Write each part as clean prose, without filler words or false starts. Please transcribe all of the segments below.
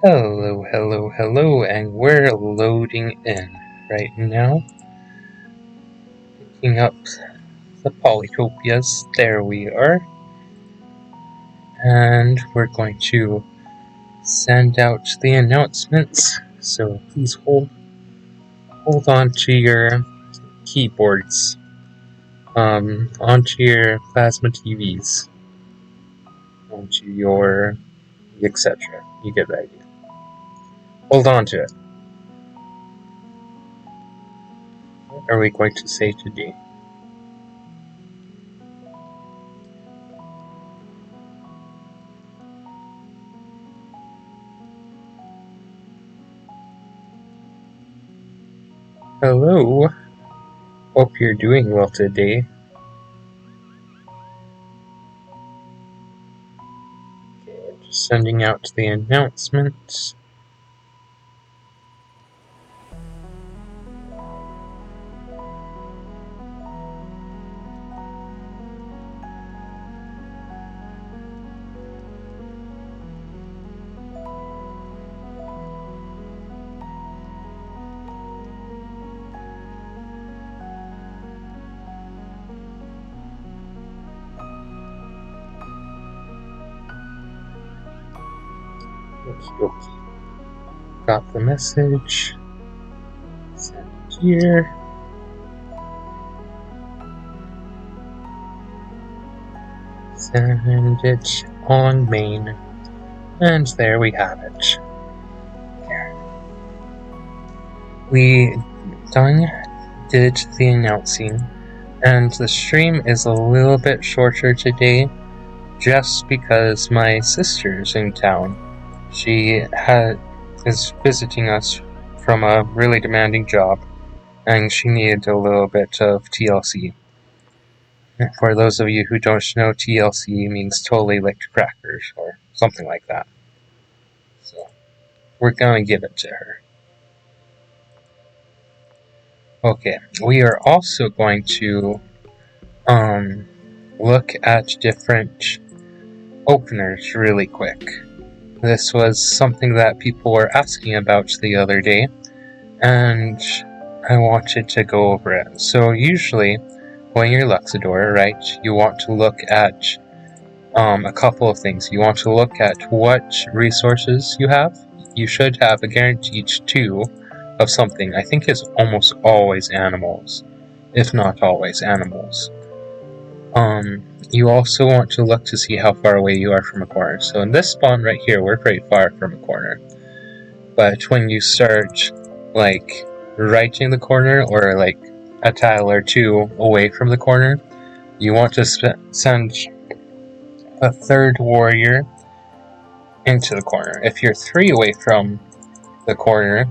Hello, hello, hello, and we're loading in right now. Picking up the Polytopias. There we are. And we're going to send out the announcements. So please hold on to your keyboards, onto your plasma TVs, onto your etc. You get the idea. Hold on to it. What are we going to say today? Hello. Hope you're doing well today. Okay, just sending out the announcements. Okay. Got the message. Send it here. Send it on main. And there we have it. There. We did the announcing, and the stream is a little bit shorter today just because my sister's in town. She is visiting us from a really demanding job, and she needed a little bit of TLC. For those of you who don't know, TLC means totally licked crackers, or something like that. So, we're gonna give it to her. Okay, we are also going to look at different openers really quick. This was something that people were asking about the other day, and I wanted to go over it. So usually, when you're Luxidoor, right, you want to look at a couple of things. You want to look at what resources you have. You should have a guaranteed 2 of something. I think it's almost always animals, if not always animals. You also want to look to see how far away you are from a corner. So in this spawn right here, we're pretty far from a corner. But when you start, like, right-ing the corner, or like a tile or 2 away from the corner, you want to send a 3rd warrior into the corner. If you're 3 away from the corner,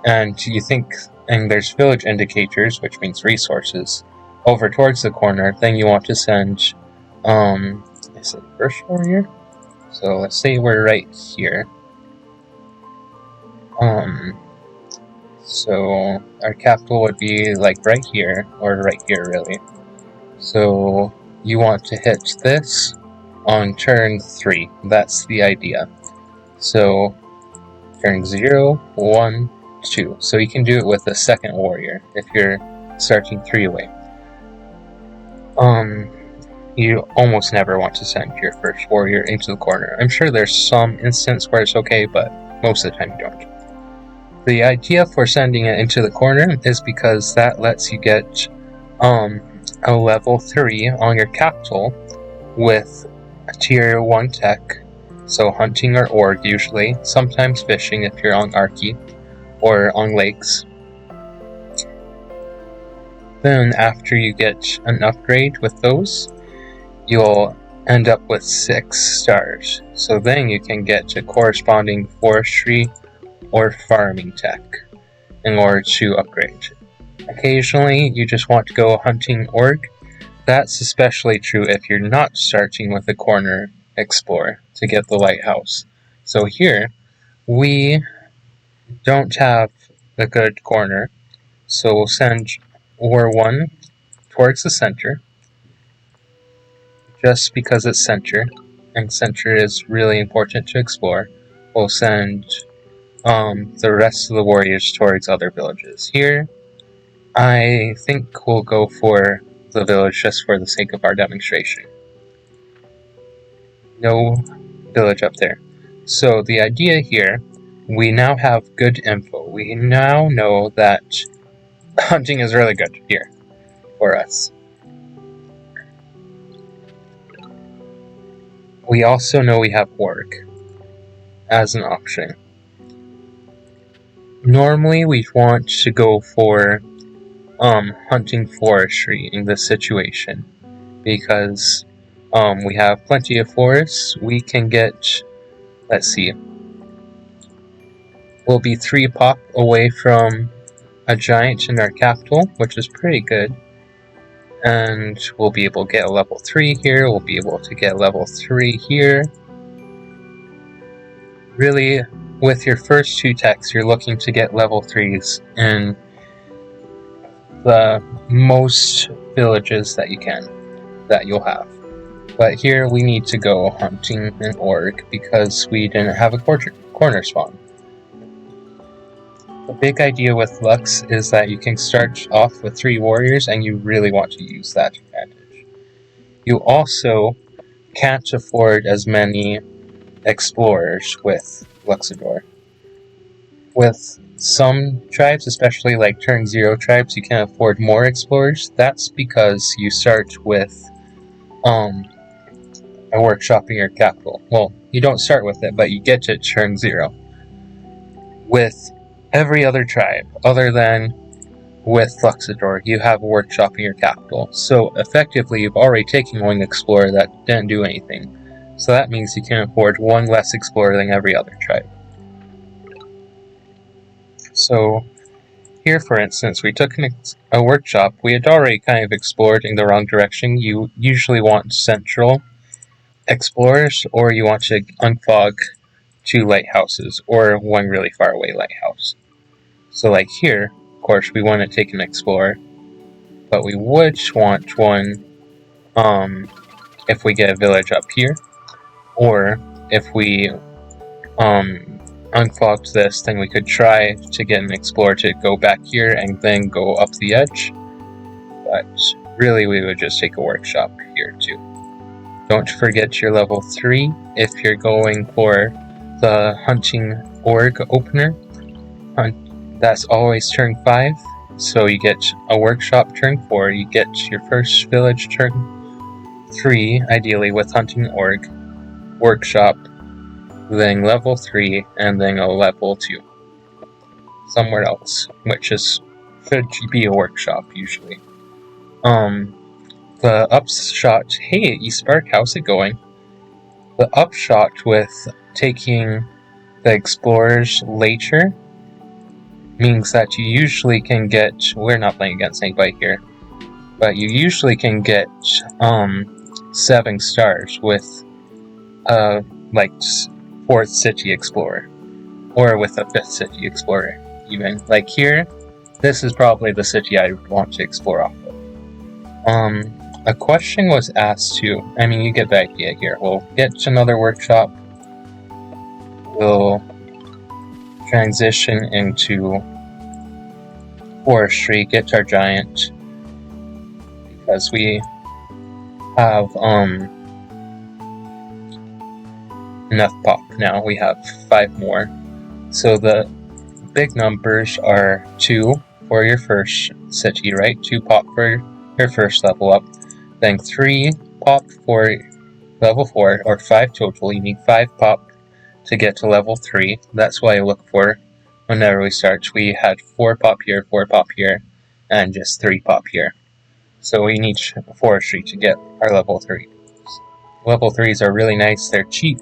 and you think, and there's village indicators, which means resources, over towards the corner, then you want to send, is it 1st warrior? So let's say we're right here. So our capital would be like right here, or right here really. So you want to hit this on turn 3. That's the idea. So turn 0, 1, 2. So you can do it with the 2nd warrior if you're starting 3 away. You almost never want to send your 1st warrior into the corner. I'm sure there's some instance where it's okay, but most of the time you don't. The idea for sending it into the corner is because that lets you get a level 3 on your capital with a tier 1 tech, so hunting or org usually, sometimes fishing if you're on Arky, or on lakes. Then after you get an upgrade with those, you'll end up with 6 stars, so then you can get a corresponding forestry or farming tech in order to upgrade. Occasionally, you just want to go hunting org. That's especially true if you're not starting with a corner explorer to get the lighthouse. So here, we don't have a good corner, so we'll send War 1 towards the center, just because it's center, and center is really important to explore. we'll send the rest of the warriors towards other villages. Here, I think we'll go for the village just for the sake of our demonstration. No village up there. So the idea here, we now have good info. We now know that hunting is really good here for us. We also know we have orc as an option. Normally we want to go for hunting forestry in this situation because we have plenty of forests. We can get, let's see, we'll be 3 pop away from a giant in our capital, which is pretty good. And we'll be able to get a level 3 here, we'll be able to get level 3 here. Really, with your first 2 techs, you're looking to get level 3s in the most villages that you can, that you'll have. But here we need to go hunting an orc because we didn't have a corner spawn. The big idea with Lux is that you can start off with 3 warriors and you really want to use that advantage. You also can't afford as many explorers with Luxidoor. With some tribes, especially like turn 0 tribes, you can afford more explorers. That's because you start with a workshop in your capital. Well, you don't start with it, but you get to turn 0. With every other tribe, other than with Luxidoor, you have a workshop in your capital. So effectively, you've already taken 1 explorer that didn't do anything. So that means you can afford 1 less explorer than every other tribe. So here, for instance, we took a workshop. We had already kind of explored in the wrong direction. You usually want central explorers, or you want to unfog 2 lighthouses, or 1 really far away lighthouse. So like here, of course, we want to take an explorer, but we would want 1 if we get a village up here, or if we unfogged this, then we could try to get an explorer to go back here and then go up the edge. But really, we would just take a workshop here too. Don't forget your level 3 if you're going for the hunting org opener. That's always turn 5, so you get a workshop turn 4, you get your first village turn 3, ideally with hunting org, workshop, then level 3, and then a level 2 somewhere else, which should be a workshop usually. The upshot, hey eSpark, how's it going? The upshot with taking the explorers later means that you usually can get, we're not playing against anybody here, but you usually can get 7 stars with like 4th city explorer, or with a 5th city explorer even. Like here, this is probably the city I would want to explore off of. A question was asked too, I mean you get the idea here. We'll get another workshop, we'll transition into forestry, get our giant, because we have enough pop now. We have 5 more. So the big numbers are 2 for your first city, right? 2 pop for your first level up, then 3 pop for level 4, or 5 total. You need 5 pop to get to level 3. That's why I look for whenever we start. We had 4 pop here, 4 pop here, and just 3 pop here. So we need forestry to get our level 3. Level 3s are really nice. They're cheap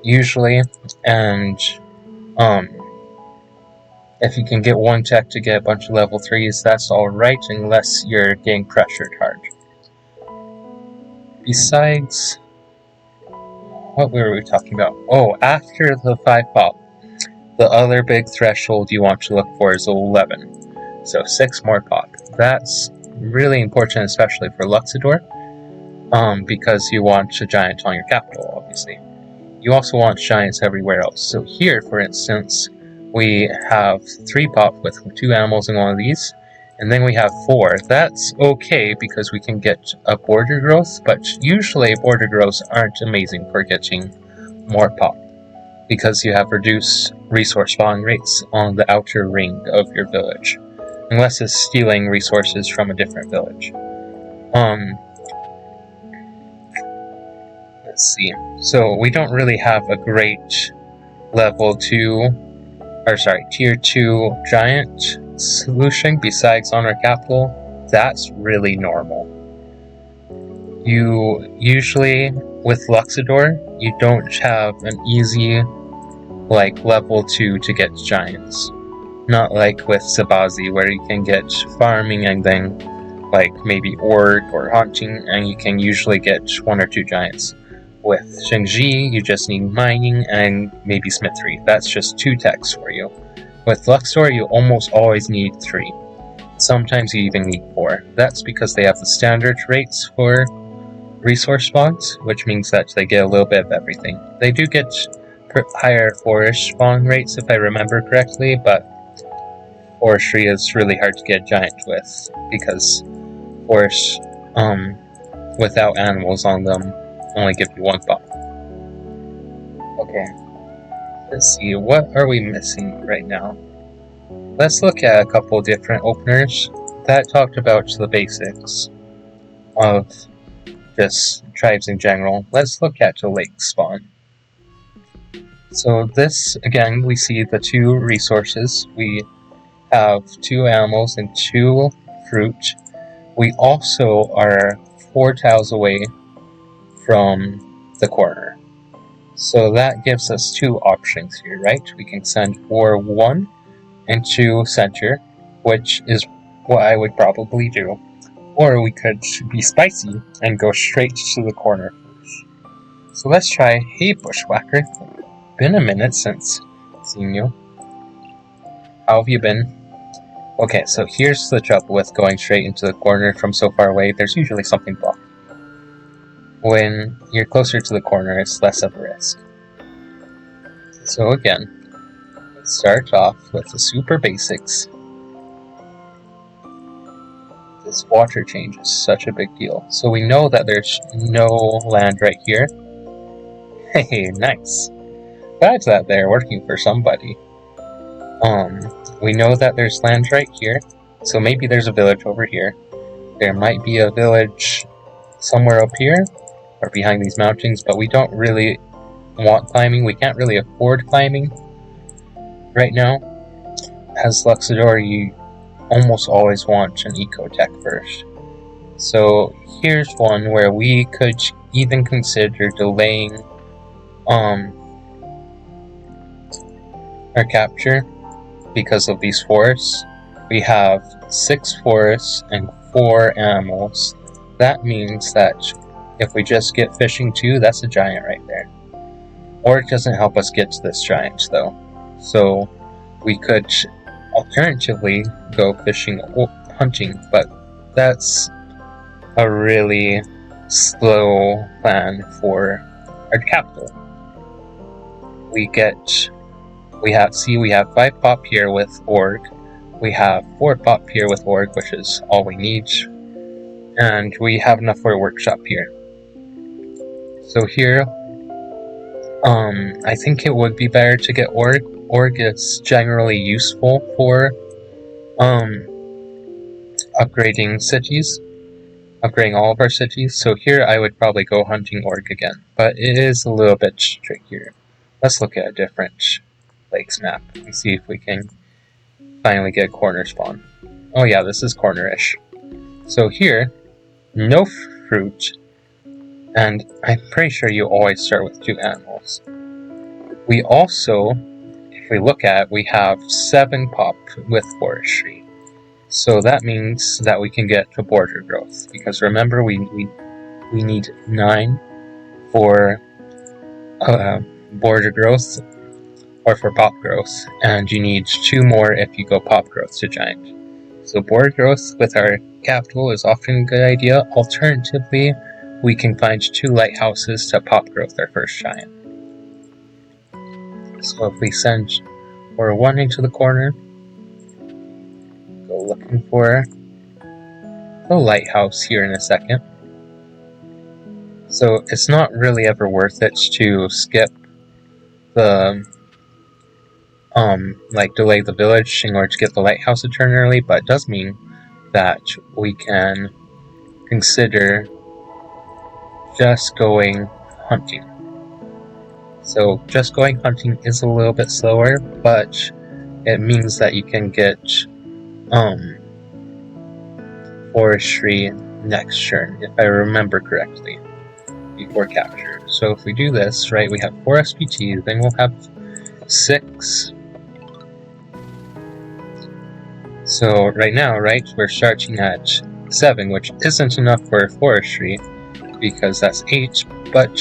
usually, and if you can get 1 tech to get a bunch of level 3s, that's alright, unless you're getting pressured hard. Besides, what were we talking about? Oh, after the 5 pop, the other big threshold you want to look for is 11. So 6 more pop. That's really important, especially for Luxidoor, because you want a giant on your capital, obviously. you also want giants everywhere else. So here, for instance, we have 3 pop with 2 animals in one of these, and then we have 4. That's okay because we can get a border growth, but usually border growths aren't amazing for getting more pop, because you have reduced resource spawn rates on the outer ring of your village, unless it's stealing resources from a different village. Let's see. So we don't really have a great tier 2 giant solution besides on our capital. That's really normal. You usually, with Luxidoor, you don't have an easy level 2 to get giants. Not like with Sabazi, where you can get farming and then maybe org or hunting, and you can usually get 1 or 2 giants. With Shengji, you just need mining and maybe smithery. That's just 2 techs for you. With Luxor, you almost always need 3. Sometimes you even need 4. That's because they have the standard rates for resource spawns, which means that they get a little bit of everything. They do get higher forest spawn rates if I remember correctly, but forestry is really hard to get giant with, because forests without animals on them only give you 1 pop. Okay, let's see, what are we missing right now? Let's look at a couple different openers that talked about the basics of just tribes in general. Let's look at the lake spawn. So this, again, we see the 2 resources. We have 2 animals and 2 fruit. We also are 4 tiles away from the corner. So that gives us 2 options here, right? We can send 1 into center, which is what I would probably do. Or we could be spicy and go straight to the corner first. So let's try, hey Bushwhacker, been a minute since seeing you. How have you been? Okay, so here's the trouble with going straight into the corner from so far away. There's usually something blocked. When you're closer to the corner, it's less of a risk. So again, let's start off with the super basics. This water change is such a big deal. So we know that there's no land right here. Hey, nice. Glad that they're working for somebody. We know that there's land right here, so maybe there's a village over here. There might be a village somewhere up here, or behind these mountains, but we don't really want climbing. We can't really afford climbing right now. As Luxidoor, you almost always want an eco-tech first. So here's one where we could even consider delaying our capture because of these forests. We have 6 forests and 4 animals. That means that if we just get fishing 2, that's a giant right there. Or it doesn't help us get to this giant though. So we could alternatively go fishing or hunting, but that's a really slow plan for our capital. We have 5 pop here with org. We have 4 pop here with org, which is all we need. And we have enough for a workshop here. So here, I think it would be better to get org. Org is generally useful for upgrading cities, upgrading all of our cities. So here I would probably go hunting org again, but it is a little bit trickier. Let's look at a different lakes map and see if we can finally get corner spawn. Oh yeah, this is cornerish. So here, no fruit, and I'm pretty sure you always start with 2 animals. We also, if we look at it, we have 7 pop with forestry. So that means that we can get to border growth, because remember we need 9 for border growth, or for pop growth, and you need 2 more if you go pop growth to giant. So border growth with our capital is often a good idea. Alternatively, we can find 2 lighthouses to pop growth our first giant. So if we send or 1 into the corner, go looking for the lighthouse here in a second. So it's not really ever worth it to skip the like delay the village in order to get the lighthouse to turn early, but it does mean that we can consider just going hunting. So just going hunting is a little bit slower, but it means that you can get forestry next turn, if I remember correctly, before capture. So if we do this, right, we have 4 SPT, then we'll have 6. So right now, right, we're starting at 7, which isn't enough for forestry, because that's 8, but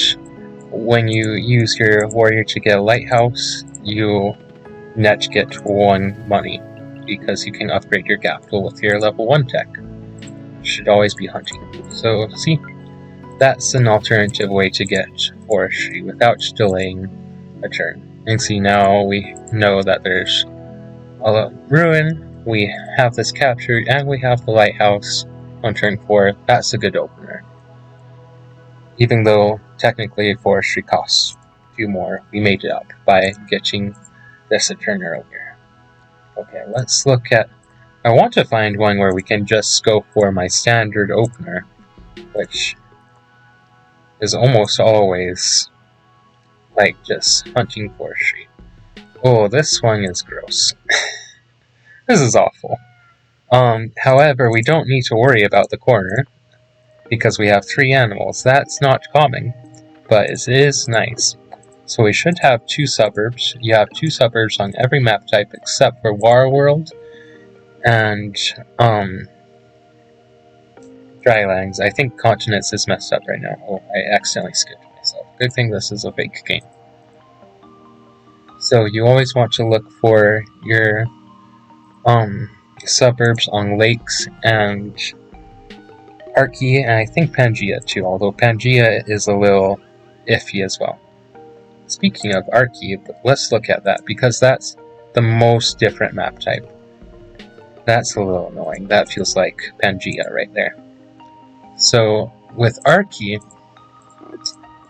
when you use your warrior to get a lighthouse, you net get 1 money, because you can upgrade your capital with your level 1 tech. Should always be hunting. So see, that's an alternative way to get forestry without delaying a turn. And see, now we know that there's a ruin, we have this captured, and we have the lighthouse on turn 4. That's a good opener. Even though technically forestry costs a few more, we made it up by getting this a turn earlier. Okay, let's look at... I want to find one where we can just go for my standard opener, which is almost always like just hunting forestry. Oh, this one is gross. This is awful. However, we don't need to worry about the corner, because we have 3 animals. That's not common, but it is nice. So we should have 2 suburbs. You have 2 suburbs on every map type except for Warworld and Drylands. I think Continents is messed up right now. Oh, I accidentally skipped myself. Good thing this is a fake game. So you always want to look for your suburbs on lakes and Archie, and I think Pangea too, although Pangea is a little iffy as well. Speaking of Archie, let's look at that, because that's the most different map type. That's a little annoying. That feels like Pangea right there. So with Archie,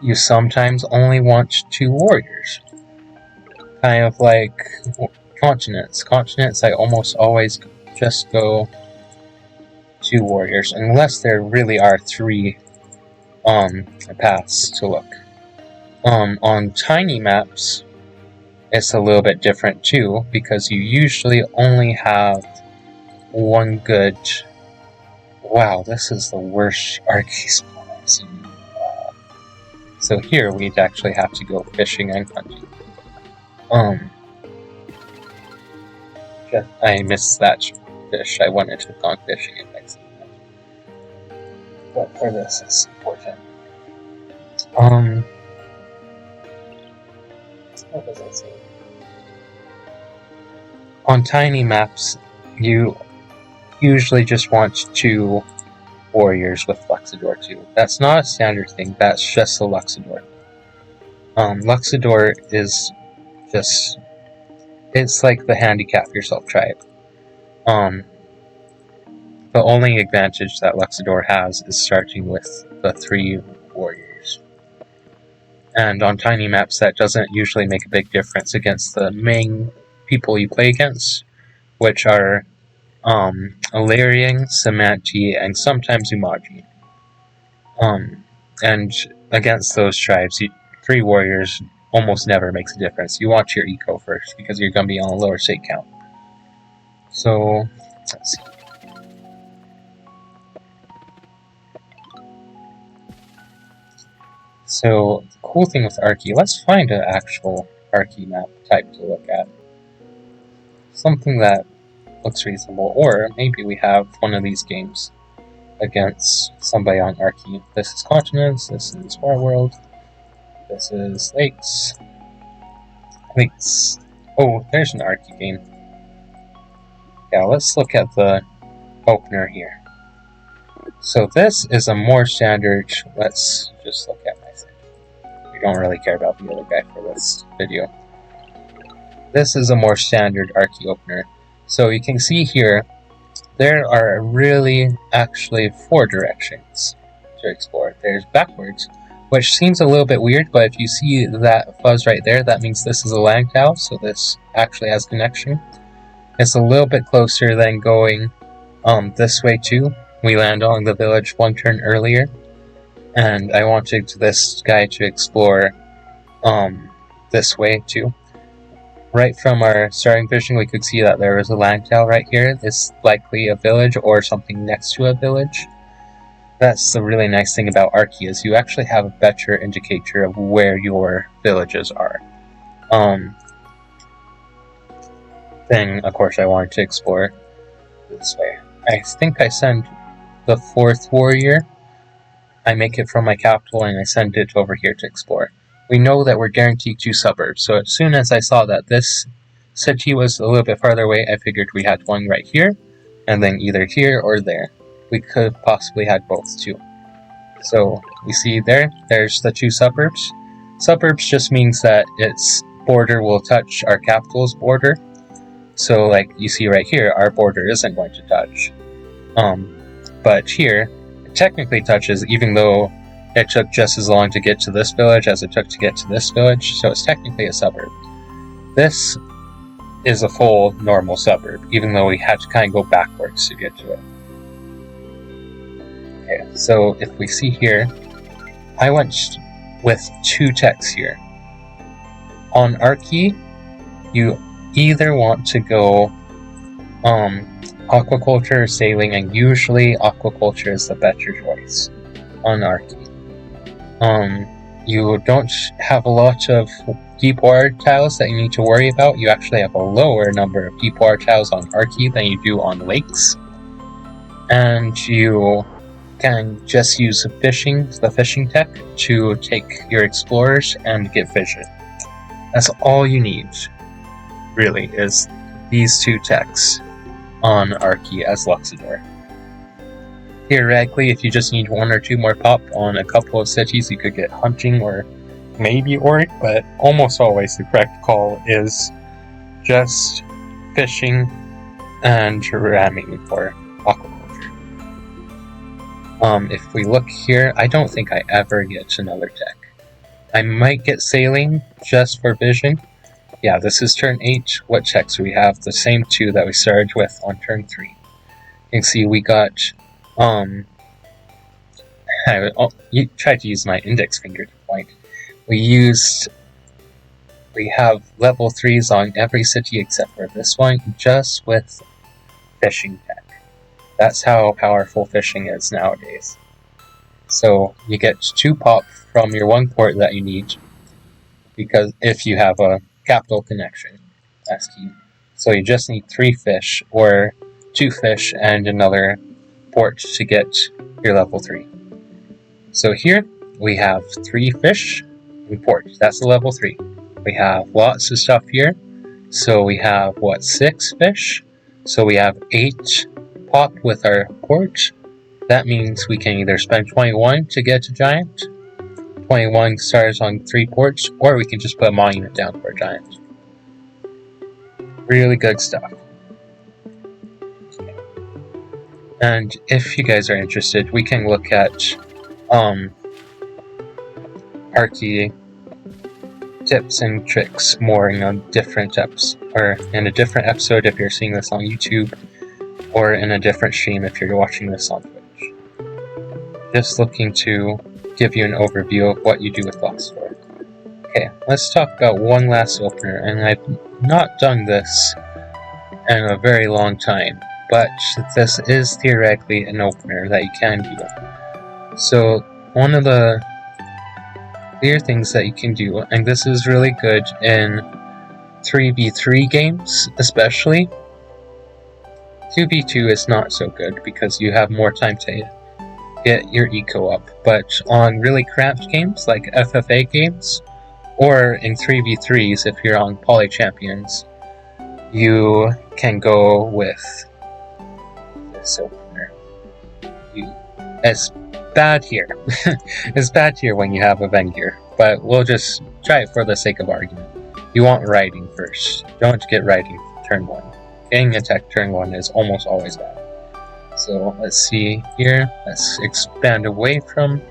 you sometimes only want 2 warriors. Kind of like Continents. Continents, I almost always just go 2 warriors, unless there really are 3 paths to look. On tiny maps, it's a little bit different too, because you usually only have 1 good... Wow, this is the worst Archie spawn I've seen. So here we'd actually have to go fishing and hunting. I missed that fish. I wanted to have gone fishing and fix it. But for this, it's important. What does it say? On tiny maps, you usually just want 2 warriors with Luxidoor too. That's not a standard thing, that's just a Luxidoor. Luxidoor is just... it's like the handicap yourself tribe. The only advantage that Luxidoor has is starting with the 3 warriors. And on tiny maps, that doesn't usually make a big difference against the main people you play against, which are Illyrian, Samanti, and sometimes Umaji. And against those tribes, 3 warriors almost never makes a difference. You want your eco first, because you're going to be on a lower state count. So, let's see. So, the cool thing with Archie, let's find an actual Archie map type to look at. Something that looks reasonable, or maybe we have one of these games against somebody on Archie. This is Continents, this is Warworld, this is Lakes. Lakes. Oh, there's an Archie game. Yeah, let's look at the opener here. So this is a more standard... Let's just look at my thing. We don't really care about the other guy for this video. This is a more standard Archie opener. So you can see here, there are really actually 4 directions to explore. There's backwards, which seems a little bit weird, but if you see that fuzz right there, that means this is a land tile, so this actually has connection. It's a little bit closer than going this way too. We land on the village 1 turn earlier, and I wanted this guy to explore this way too. Right from our starting fishing, we could see that there was a land tile right here. It's likely a village or something next to a village. That's the really nice thing about Archie, is you actually have a better indicator of where your villages are. Then, of course, I wanted to explore this way. I think I send the 4th warrior. I make it from my capital and I send it over here to explore. We know that we're guaranteed 2 suburbs, so as soon as I saw that this city was a little bit farther away, I figured we had one right here, and then either here or there. We could possibly had both too. So we see there's the 2 suburbs. Suburbs just means that its border will touch our capital's border. So like you see right here, our border isn't going to touch. But here, it technically touches, even though it took just as long to get to this village as it took to get to this village, so it's technically a suburb. This is a full normal suburb, even though we had to kind of go backwards to get to it. Okay, so if we see here, I went with 2 techs here. On Archie, you either want to go aquaculture or sailing, and usually aquaculture is the better choice on Archie. You don't have a lot of deep water tiles that you need to worry about. You actually have a lower number of deep water tiles on Archie than you do on lakes. And you can just use the fishing tech to take your explorers and get vision. That's all you need, really, is these 2 techs on Archie as Luxidoor. Theoretically, if you just need 1 or 2 more pop on a couple of cities, you could get hunting or maybe orc, but almost always the correct call is just fishing and ramming for aquaculture. If we look here, I don't think I ever get another tech. I might get sailing just for vision. Yeah, this is turn 8. What checks do we have? The same 2 that we started with on turn 3. You can see we got you tried to use my index finger to point. We have level 3s on every city except for this one, just with fishing tech. That's how powerful fishing is nowadays. So you get 2 pop from your 1 port that you need, because if you have a capital connection, that's key. So you just need 3 fish, or 2 fish and another port to get your level 3. So here we have 3 fish and port. That's the level 3. We have lots of stuff here. So we have 6 fish. So we have 8 pop with our port. That means we can either spend 21 to get a giant, 21 stars on 3 ports, or we can just put a monument down for a giant. Really good stuff. And if you guys are interested, we can look at Archie tips and tricks more in a different episode if you're seeing this on YouTube, or in a different stream if you're watching this on Twitch. Just looking to give you an overview of what you do with Luxidoor. Okay, let's talk about one last opener, and I've not done this in a very long time, but this is theoretically an opener that you can do. So one of the clear things that you can do, and this is really good in 3v3 games especially. 2v2 is not so good because you have more time to get your eco up, but on really cramped games like FFA games, or in 3v3s if you're on Poly Champions, you can go with this opener. It's bad here. It's bad here when you have a Vengear, but we'll just try it for the sake of argument. you want riding first. Don't get riding turn 1. Getting attack turn 1 is almost always bad. So let's see here. Let's expand away from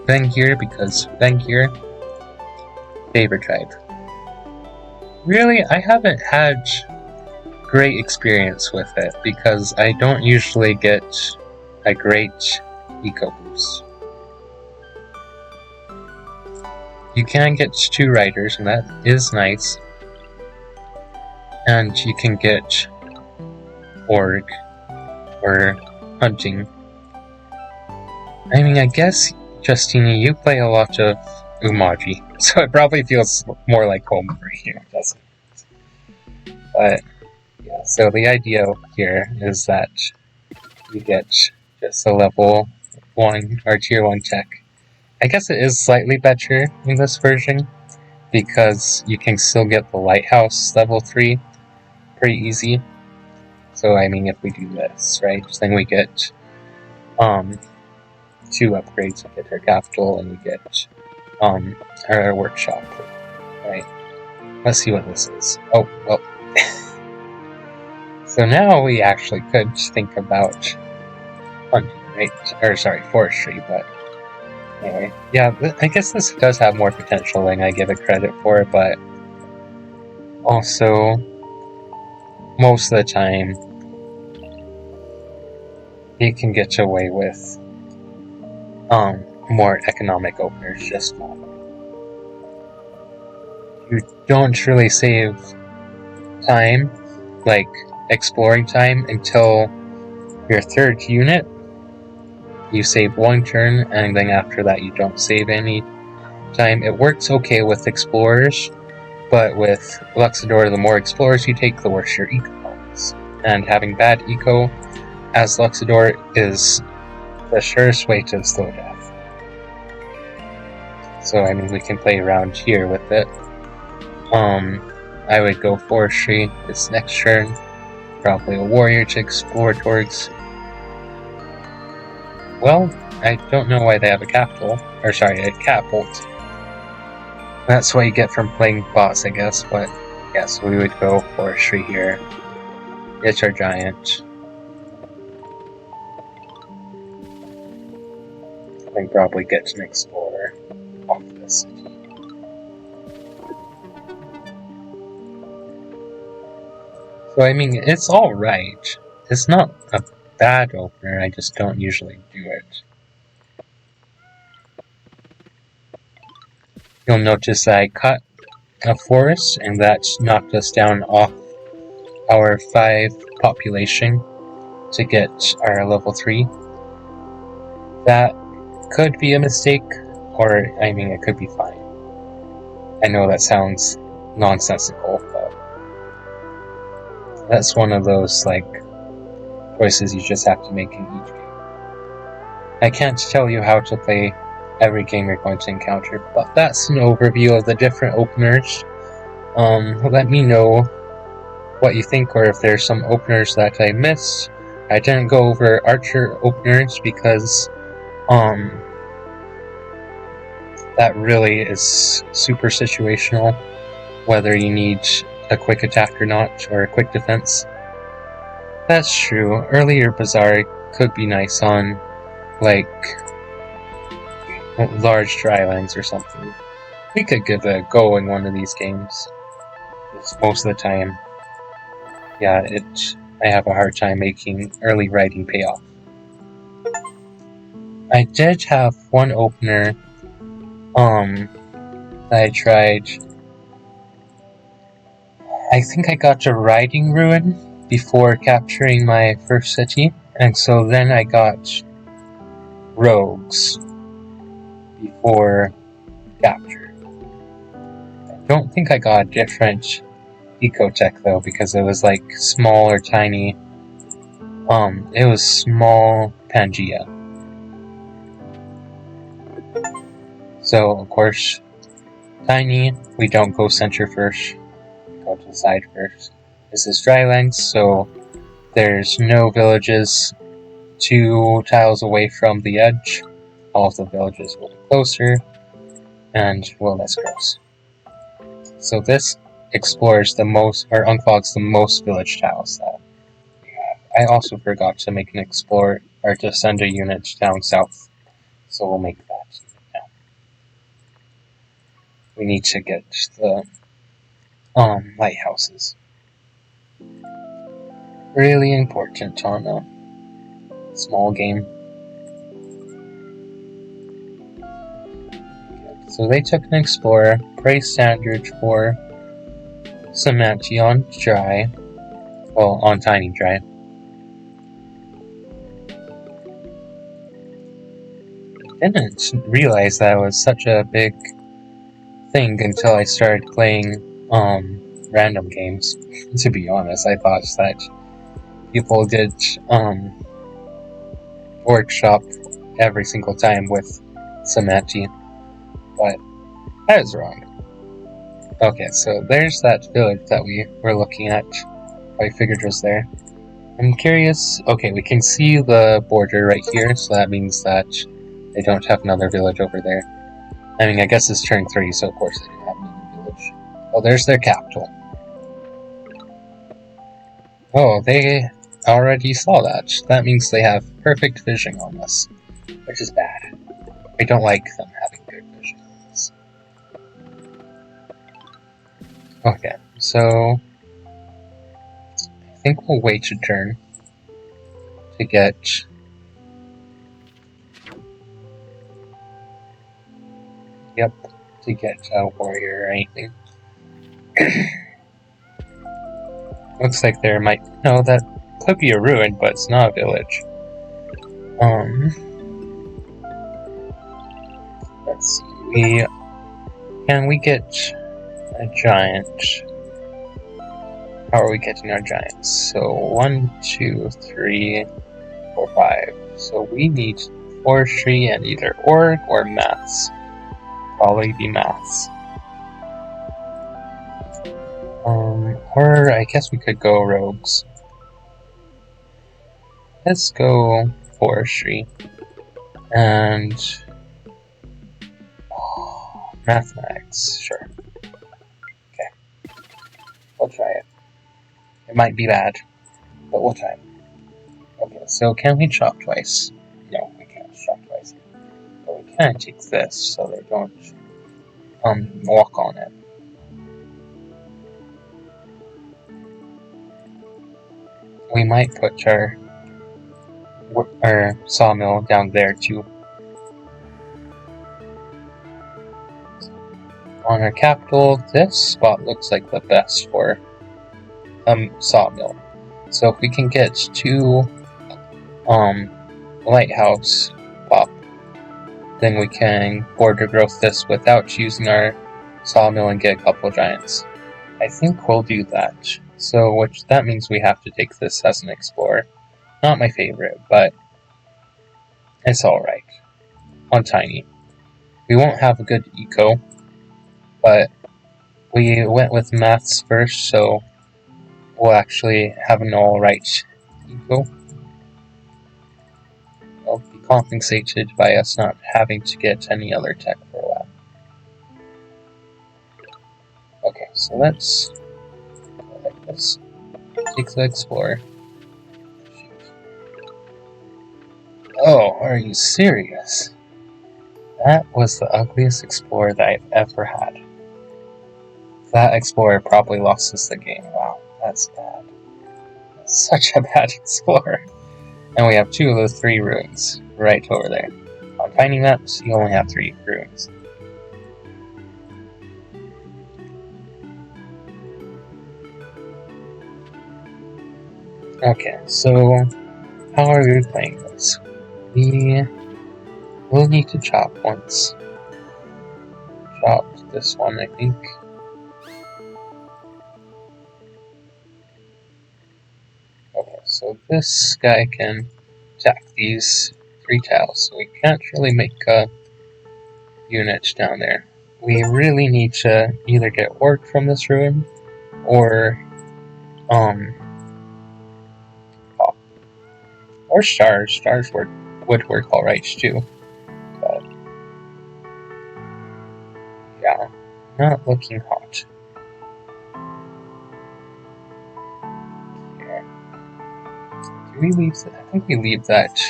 Vengir because Vengir, favorite tribe. Really, I haven't had great experience with it because I don't usually get a great eco boost. You can get 2 riders, and that is nice. And you can get org or hunting. I mean, I guess, Justini, you play a lot of Umaji, so it probably feels more like home for you, doesn't it? But, yeah, so the idea here is that you get just a level 1 or tier 1 tech. I guess it is slightly better in this version, because you can still get the lighthouse level 3 pretty easy. So I mean, if we do this, right, then we get 2 upgrades. We get our capital and we get our workshop, right? Let's see what this is. Oh, well. So now we actually could think about hunting, right? Or sorry, forestry, but anyway. Yeah, I guess this does have more potential than I give it credit for, but also, most of the time, you can get away with more economic openers just fine. You don't really save time, like exploring time, until your 3rd unit. You save 1 turn, and then after that you don't save any time. It works okay with explorers, but with Luxidoor, the more explorers you take, the worse your eco is. And having bad eco as Luxidoor is the surest way to slow death. So I mean, we can play around here with it. I would go forestry this next turn. Probably a warrior to explore towards. Well, I don't know why they have a capital. Or sorry, a catapult. That's what you get from playing boss, I guess, but yes, we would go forestry here. It's our giant. And probably get an explorer off this city. So I mean, it's alright. It's not a bad opener, I just don't usually do it. You'll notice I cut a forest, and that knocked us down off our 5 population to get our level 3. That could be a mistake, or I mean, it could be fine. I know that sounds nonsensical, but that's one of those, like, choices you just have to make in each game. I can't tell you how to play every game you're going to encounter, but that's an overview of the different openers. Let me know what you think, or if there's some openers that I missed. I didn't go over archer openers because that really is super situational, whether you need a quick attack or not, or a quick defense. That's true. Earlier Bazaar could be nice on, like, large drylands or something. We could give it a go in one of these games. It's most of the time, yeah, I have a hard time making early writing pay off. I did have one opener that I tried. I think I got to Riding Ruin before capturing my first city, and so then I got Rogues before capture. I don't think I got a different ecotech though, because it was like small or tiny. It was small Pangea. So of course, tiny, we don't go center first, we go to the side first. This is drylands, so there's no villages 2 tiles away from the edge. All of the villages will be closer, and well, that's gross. So this explores the most, or unclogs the most village tiles that we have. I also forgot to make an explore, or to send a unit down south, so we'll make that now. We need to get the lighthouses. Really important on a small game. So they took an explorer, price standard for cement on dry, well, on tiny dry. Didn't realize that was such a big thing until I started playing random games. To be honest, I thought that people did workshop every single time with Samati, but I was wrong. Okay, so there's that village that we were looking at. I figured was there. I'm curious. Okay, we can see the border right here, so that means that they don't have another village over there. I mean, I guess it's turn 3, so of course they don't have another village. Oh, there's their capital. Oh, they already saw that. That means they have perfect vision on us, which is bad. I don't like them having good vision on us. Okay, so I think we'll wait a turn to get a warrior or anything. Looks like there might that could be a ruin, but it's not a village. Let's see. Can we get a giant? How are we getting our giants? So 1, 2, 3, 4, 5. So we need forestry and either org or maths. Probably be maths. Or I guess we could go rogues. Let's go forestry. And mathematics, sure. Okay. We'll try it. It might be bad, but we'll try it. Okay, so can we chop twice? No, we can't chop twice. But we can take this so they don't walk on it. We might put our sawmill down there too. On our capital, this spot looks like the best for sawmill. So if we can get 2 lighthouse pop, then we can border growth this without using our sawmill and get a couple giants. I think we'll do that. So that means we have to take this as an explorer. Not my favorite, but it's alright. On tiny. We won't have a good eco, but we went with maths first, so we'll actually have an alright eco. We'll be compensated by us not having to get any other tech for a while. Okay, so let's go like this. Take the explorer. Oh, are you serious? That was the ugliest explorer that I've ever had. That explorer probably lost us the game. Wow, that's bad. That's such a bad explorer. And we have 2 of those 3 ruins right over there. On tiny maps, you only have 3 ruins. Okay, so how are we playing this? We will need to chop once. Chopped this one, I think. Okay, so this guy can attack these 3 tiles, so we can't really make a unit down there. We really need to either get orc from this ruin, or pop. Or stars. Stars would work alright too. But yeah, not looking hot. I think we leave that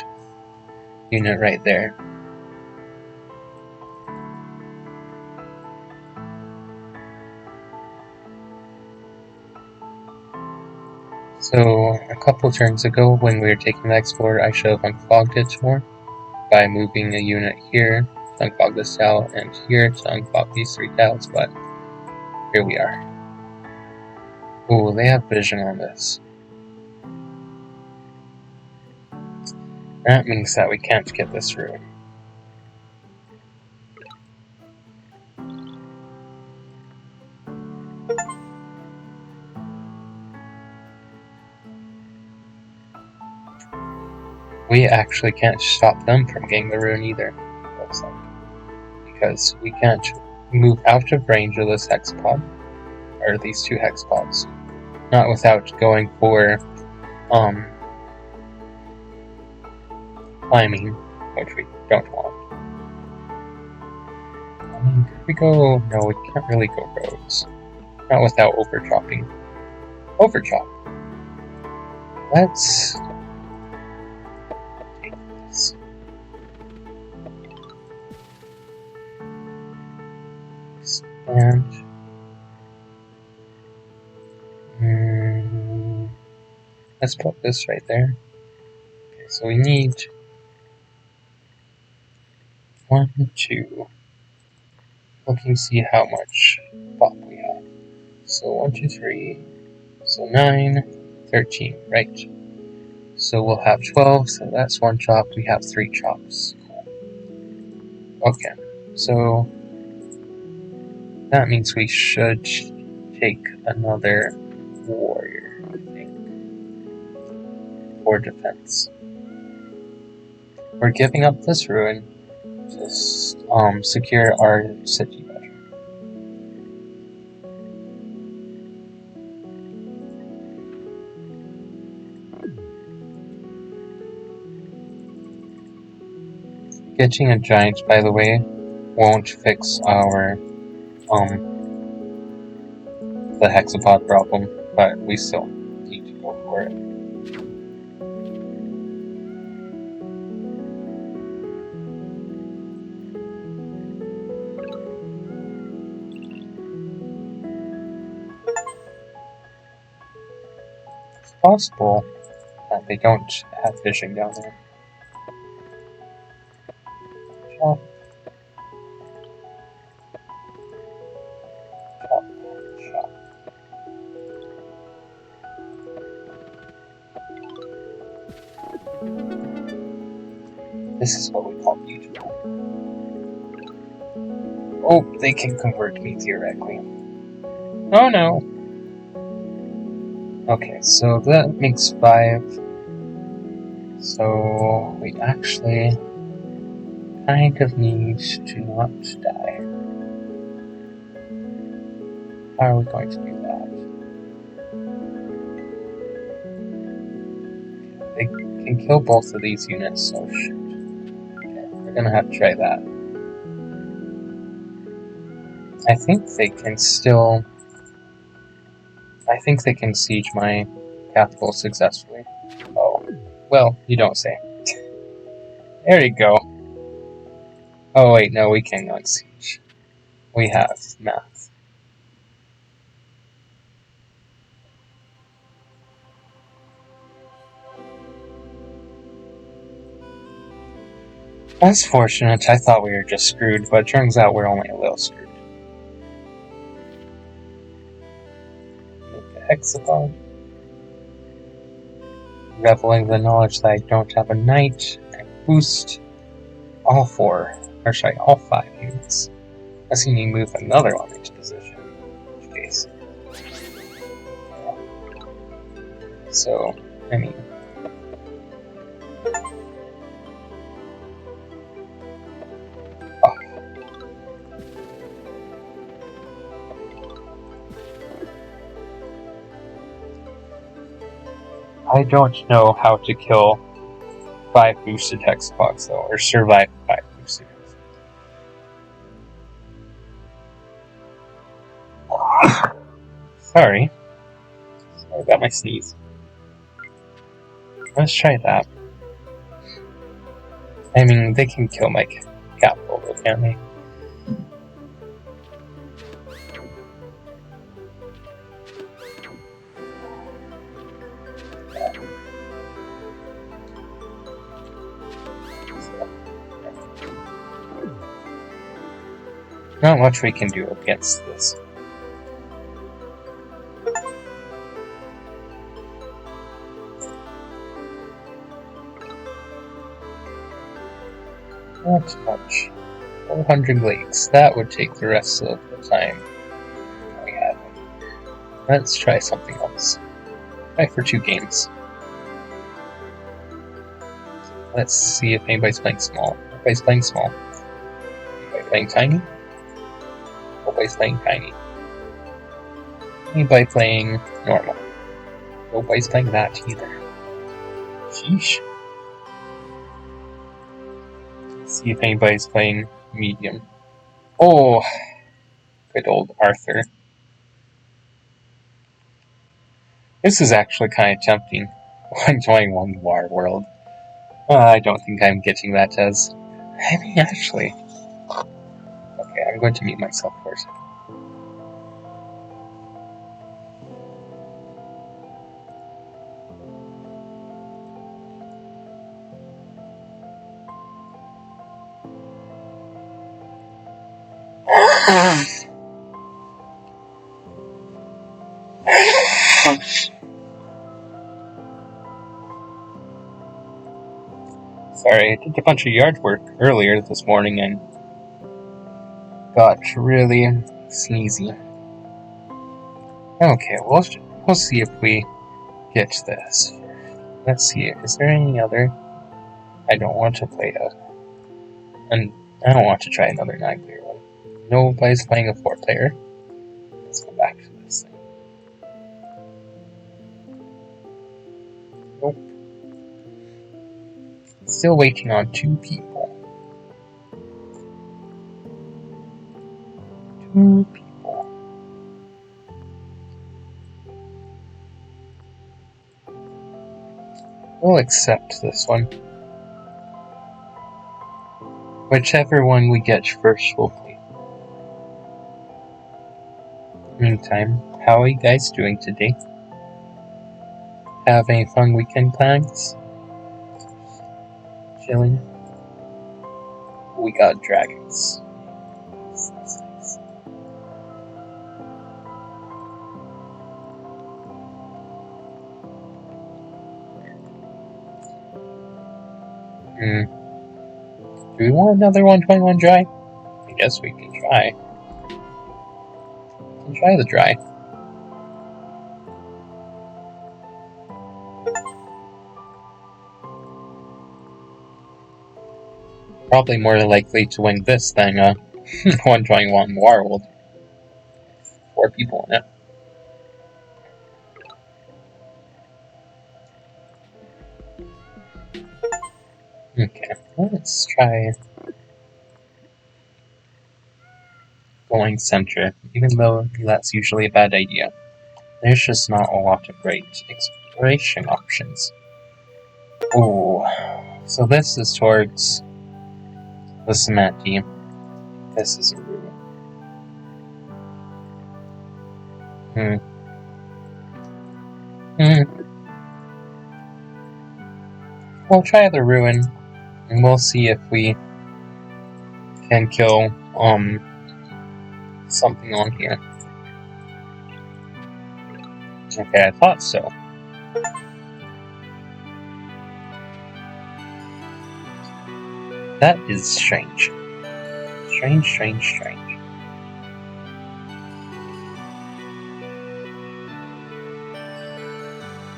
unit right there. So a couple turns ago when we were taking the Explorer, I should have unclogged it more by moving a unit here to unclog this tile and here to unclog these 3 tiles, but here we are. Ooh, they have vision on this. That means that we can't get this through. We actually can't stop them from getting the rune either, looks like. Because we can't move out of range of this hexapod, or these 2 hexapods. Not without going for, climbing, which we don't want. I mean, could we go... No, we can't really go roads. Not without overchopping. Overchop. Let's take this. And let's put this right there. Okay, so we need 1, 2. Looking to see how much pop we have. So 1, 2, 3. So 9, 13, right? So we'll have 12, so that's 1 chop. We have 3 chops. Cool. Okay, so that means we should take another warrior, I think, for defense. We're giving up this ruin to secure our city better. Getting a giant, by the way, won't fix our the hexapod problem, but we still need to go for it. It's possible that they don't have vision down there. Chop. Chop. Chop. This is what we call beautiful. Oh, they can convert me theoretically. Oh no! Okay, so that makes 5. So we actually kind of need to not die. How are we going to do that? They can kill both of these units, so shoot. Okay, we're gonna have to try that. I think they can siege my capital successfully. Oh, well, you don't say. There you go. Oh wait, no, we cannot siege. We have math. That's fortunate. I thought we were just screwed, but it turns out we're only a little screwed. Make a hexapod. Reveling the knowledge that I don't have a knight, and boost all 5 units. Unless you need to move another one into position. In which case. Yeah. So, I mean. I don't know how to kill 5 boosted hexapods though, or survive 5 boosted hexapods. Sorry about my sneeze. Let's try that. I mean, they can kill my capital, can't they? Not much we can do against this. Not much. 400 lakes. That would take the rest of the time we have. Let's try something else. Try for 2 games. Let's see if anybody's playing small. Everybody's playing small. Anybody playing tiny? Nobody's playing tiny. Anybody playing normal? Nobody's playing that either. Sheesh. Let's see if anybody's playing medium. Oh, good old Arthur. This is actually kind of tempting. I'm joining one war world. I don't think I'm getting that as... I mean, actually... Okay, I'm going to mute myself for a second. Sorry, I did a bunch of yard work earlier this morning and got really sneezy. Okay, we'll see if we get this. Let's see, is there any other? I don't want to play and I don't want to try another 9-player one. Nobody's playing a 4-player. Let's go back to this thing. Nope. Still waiting on 2 people. 2 people. We'll accept this one. Whichever one we get first, we'll play. Meantime, how are you guys doing today? Have any fun weekend plans? Chilling? We got dragons. Nice. Do we want another 121 dry? I guess we can try. We can try the dry. Probably more likely to win this than 121 World. 4 people in it. Okay, let's try going center, even though that's usually a bad idea. There's just not a lot of great exploration options. Ooh, so this is towards the cement team. This is a ruin. We'll try the ruin, and we'll see if we can kill something on here. Okay, I thought so. That is strange. Strange.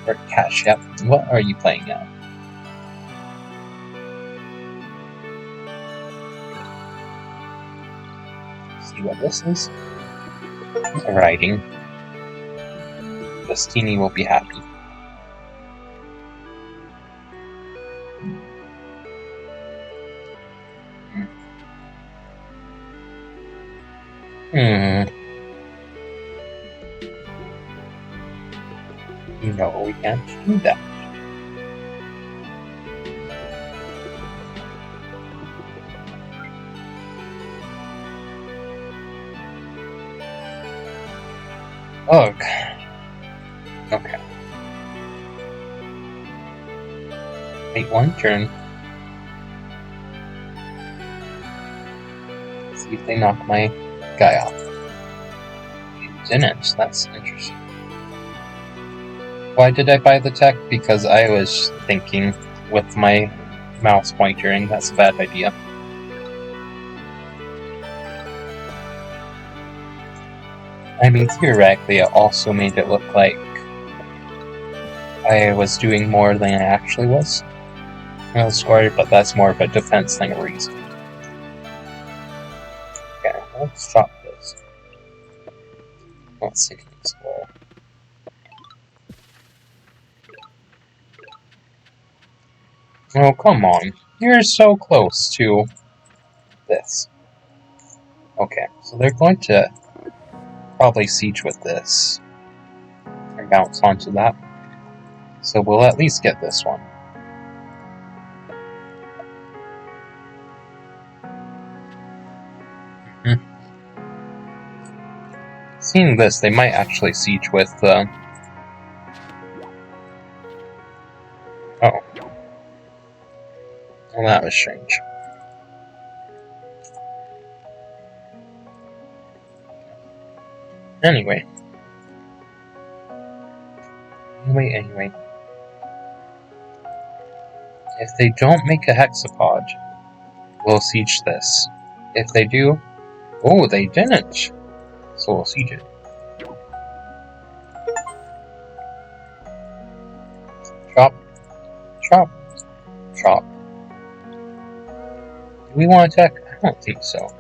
Or Cash, yep. What are you playing now? See what this is? Writing. Destiny will be happy. No, we can't do that. Ugh. Okay. Wait one turn. See if they knock my guy off. They didn't. That's interesting. Why did I buy the tech? Because I was thinking with my mouse pointer, and that's a bad idea. I mean, theoretically, it also made it look like I was doing more than I actually was. I was scored, but that's more of a defense thing reason. Okay, let's drop this. Let's see if we can explore. Oh, come on. You're so close to this. Okay, so they're going to probably siege with this and bounce onto that. So we'll at least get this one. Seeing this, they might actually siege with oh. Well, that was strange. Anyway. If they don't make a hexapod, we'll siege this. If they do... Oh, they didn't! So we'll siege it. Chop. Chop. Chop. Do we want to attack? I don't think so.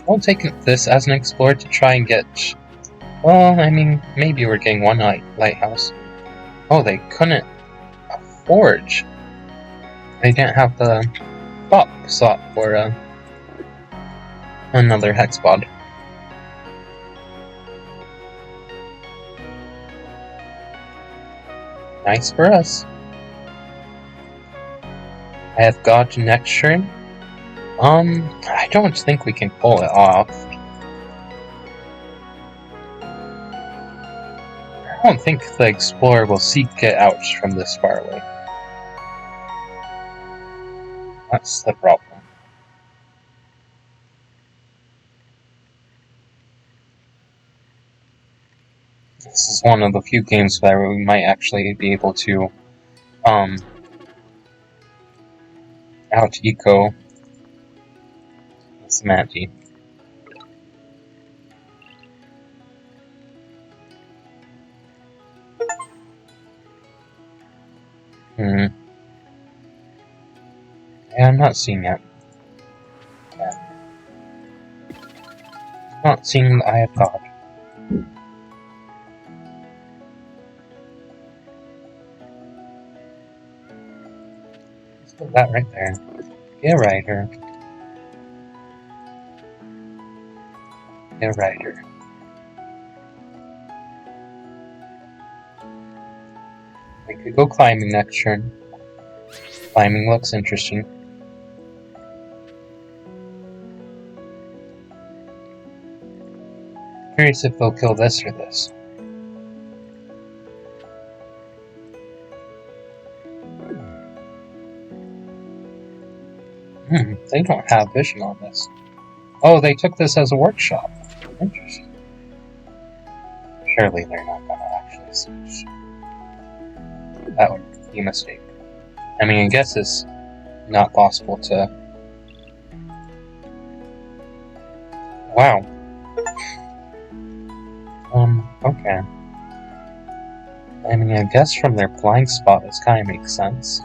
I'll take this as an explorer to try and get... Well, I mean, maybe we're getting one lighthouse. Oh, they couldn't forge. They didn't have the pop slot for another hexapod. Nice for us. I have got next turn. I don't think we can pull it off. I don't think the explorer will seek it out from this far away. That's the problem. This is one of the few games where we might actually be able to out-eco this Manti. Yeah, I'm not seeing it. Yeah. I'm not seeing the Eye of God. Let's put that right there. Get a rider. Get a rider. We could go climbing next turn. Climbing looks interesting. Curious if they'll kill this or this. They don't have vision on this. Oh, they took this as a workshop. Interesting. Surely they're not gonna actually switch. That would be a mistake. I mean, I guess it's not possible to... Wow. Okay. I mean, I guess from their blind spot, this kind of makes sense.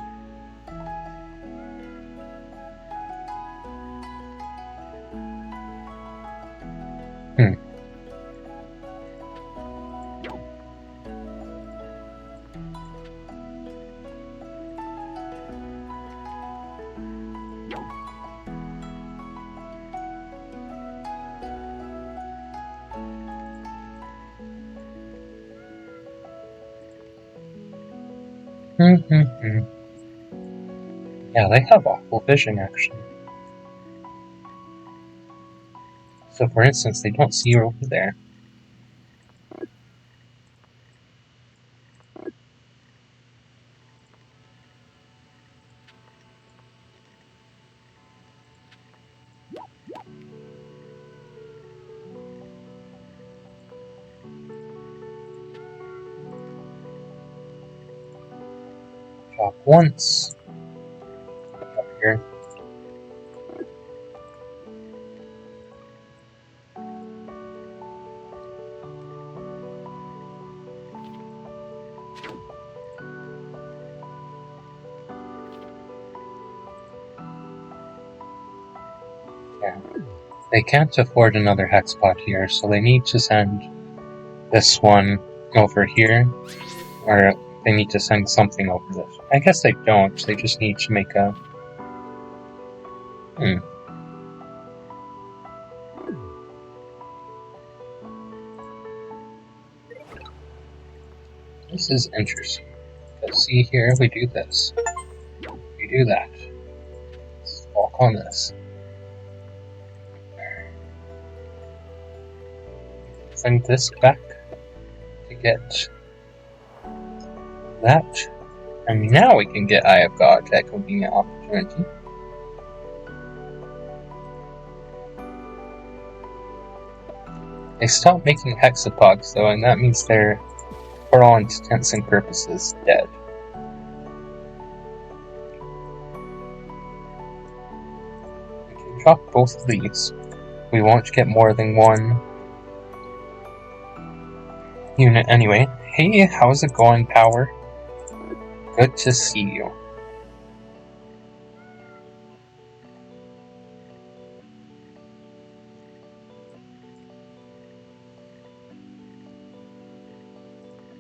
Yeah, they have awful vision, actually. So, for instance, they don't see you over there. Drop once. Up here. Yeah. They can't afford another hexpot here, so they need to send this one over here, or they need to send something over this. I guess they don't, they just need to make a... This is interesting. Because see here, we do this. We do that. Let's walk on this. Send this back to get that. And now we can get Eye of God at convenient opportunity. They stopped making hexapods though, and that means they're, for all intents and purposes, dead. We can drop both of these. We won't get more than one unit anyway. Hey, how's it going, Power? Good to see you.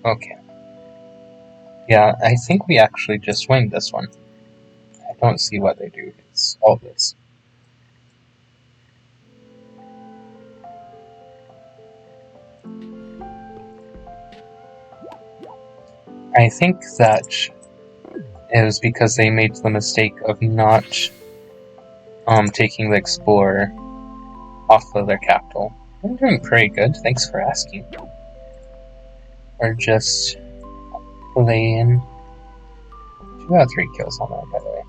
Okay. Yeah, I think we actually just win this one. I don't see what they do. It's all this. I think that is because they made the mistake of not taking the Explorer off of their capital. I'm doing pretty good, thanks for asking. We're just playing 2 out of 3 kills on that, by the way.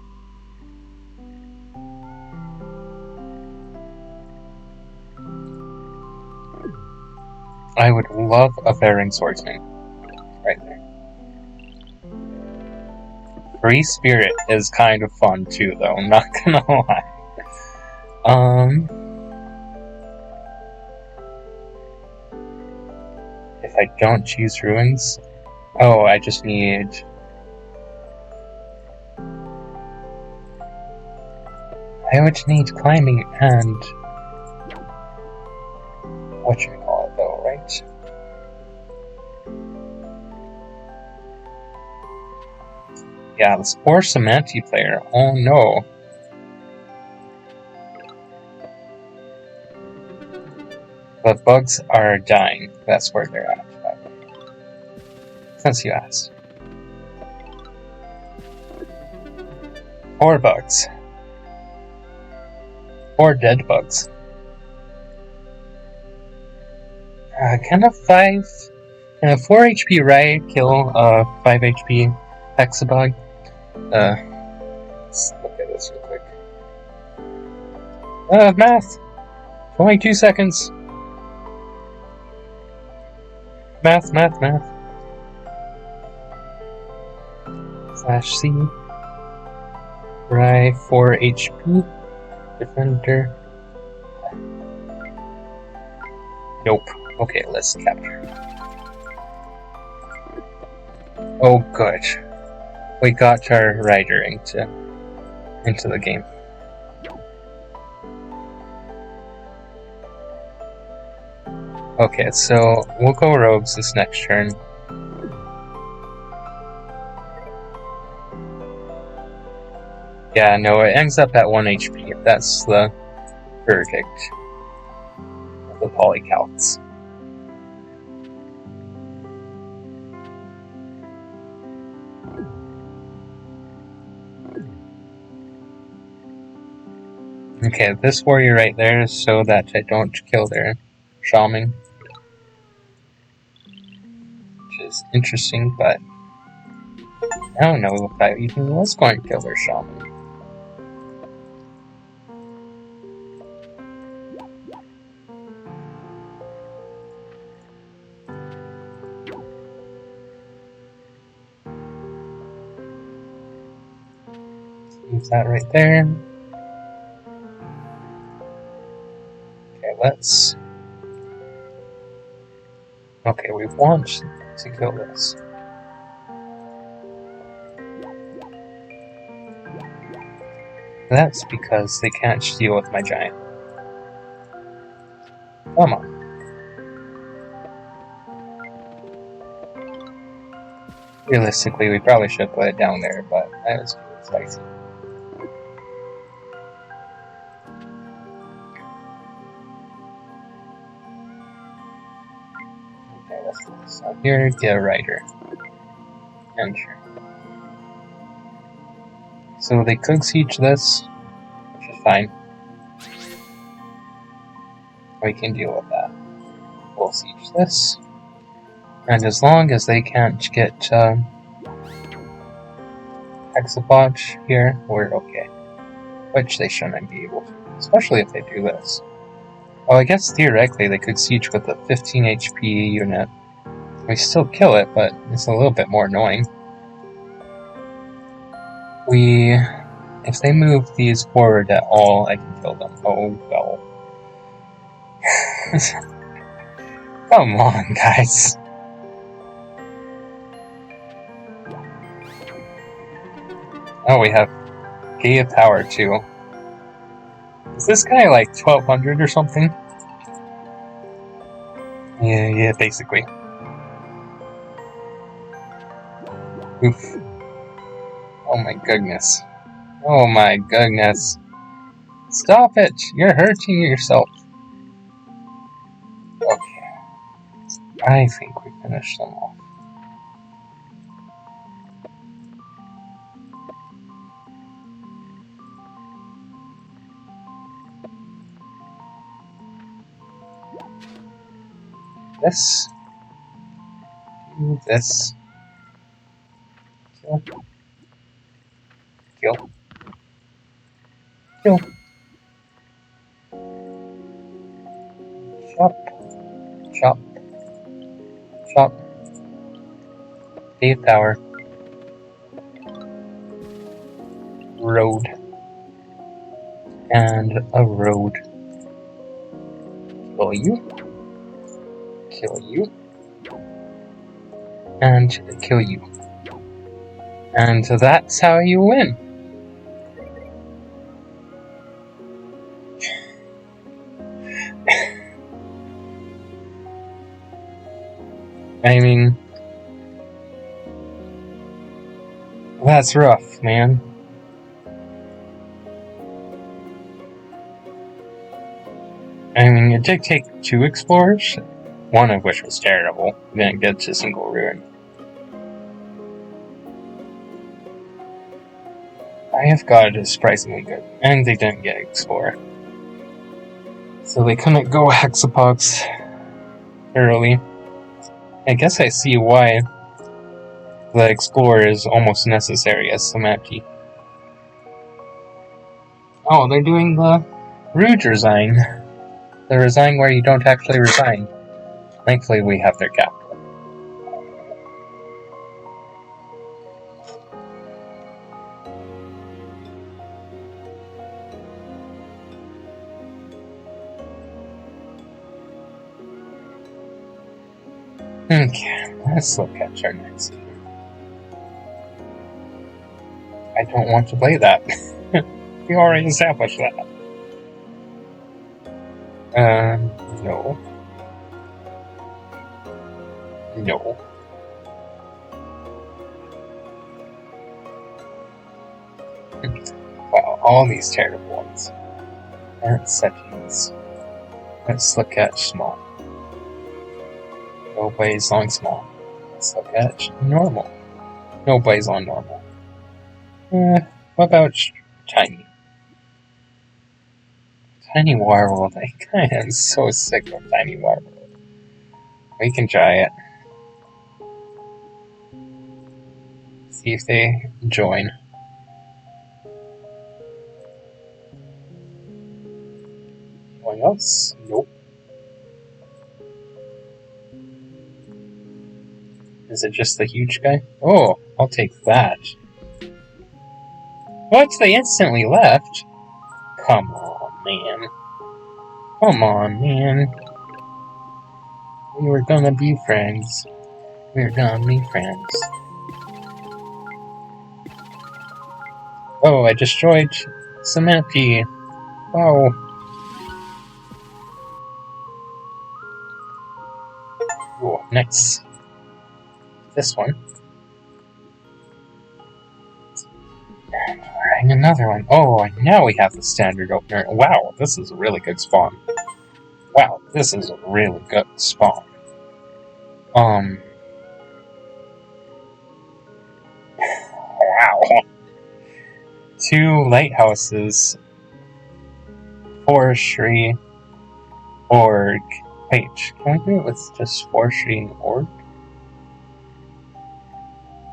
I would love a Faring Swordsman right there. Free Spirit is kind of fun too, though, I'm not gonna lie. If I don't choose Ruins... Oh, I just need... I would need climbing and... whatchamacallit though, right? Yeah, this poor Semanti player, oh no. The bugs are dying, that's where they're at, by the way. Since you asked. 4 bugs. 4 dead bugs. Can a 4 HP riot kill a 5 HP hexabug? Let's look at this real quick. Math! 22 seconds! Math. Slash C. Rye 4 HP. Defender. Nope. Okay, let's capture. Oh, good. We got our rider into the game. Okay, so we'll go rogues this next turn. Yeah, no, it ends up at 1 HP. That's the verdict of the polycalcs. Okay, this warrior right there is so that I don't kill their shaman. Which is interesting, but I don't know if I even was going to kill their shaman. Use that right there. Okay, let's... Okay, we want to kill this. That's because they can't deal with my giant. Come on. Realistically, we probably should put it down there, but that was spicy. Okay, let's put this on here. Get a rider. Enter. So they could siege this, which is fine. We can deal with that. We'll siege this. And as long as they can't get Hexapod here, we're okay. Which they shouldn't be able to, especially if they do this. Oh, I guess theoretically they could siege with a 15 HP unit. We still kill it, but it's a little bit more annoying. If they move these forward at all, I can kill them. Oh, well. Come on, guys. Oh, we have Gate of Power, too. Is this guy like 1200 or something? Yeah, basically. Oof. Oh my goodness. Oh my goodness. Stop it! You're hurting yourself. Okay. I think we finished them off. This. Do this. Kill. Kill. Kill. Chop. Chop. Chop. Gate Power. Road. And a road. Kill you. Kill you. And kill you. And that's how you win. I mean, that's rough, man. I mean, it did take 2 explorers, one of which was terrible. We didn't get to single ruin. I have got it surprisingly good, and they didn't get explorer. So they couldn't go hexapods early. I guess I see why the explorer is almost necessary as Samaki. Oh, they're doing the Rouge resign. The resign where you don't actually resign. Thankfully, we have their capital. Okay, let's look at our next game. I don't want to play that. We already established that. No. No. Wow, all these terrible ones. And settings. Let's look at small. Nobody's on small. Let's look at normal. Nobody's on normal. What about tiny? Tiny Warworld. I am so sick of Tiny Warworld. We can try it. See if they join. Anyone else? Nope. Is it just the huge guy? Oh, I'll take that. What? They instantly left? Come on, man. Come on, man. We were gonna be friends. We were gonna be friends. Oh, I destroyed Samantha. Oh. Ooh, next. This one. And we're adding another one. Oh, now we have the standard opener. Wow, this is a really good spawn. Wow, this is a really good spawn. Wow. 2 lighthouses. Forestry. Org. Wait, can we do it with just forestry and org?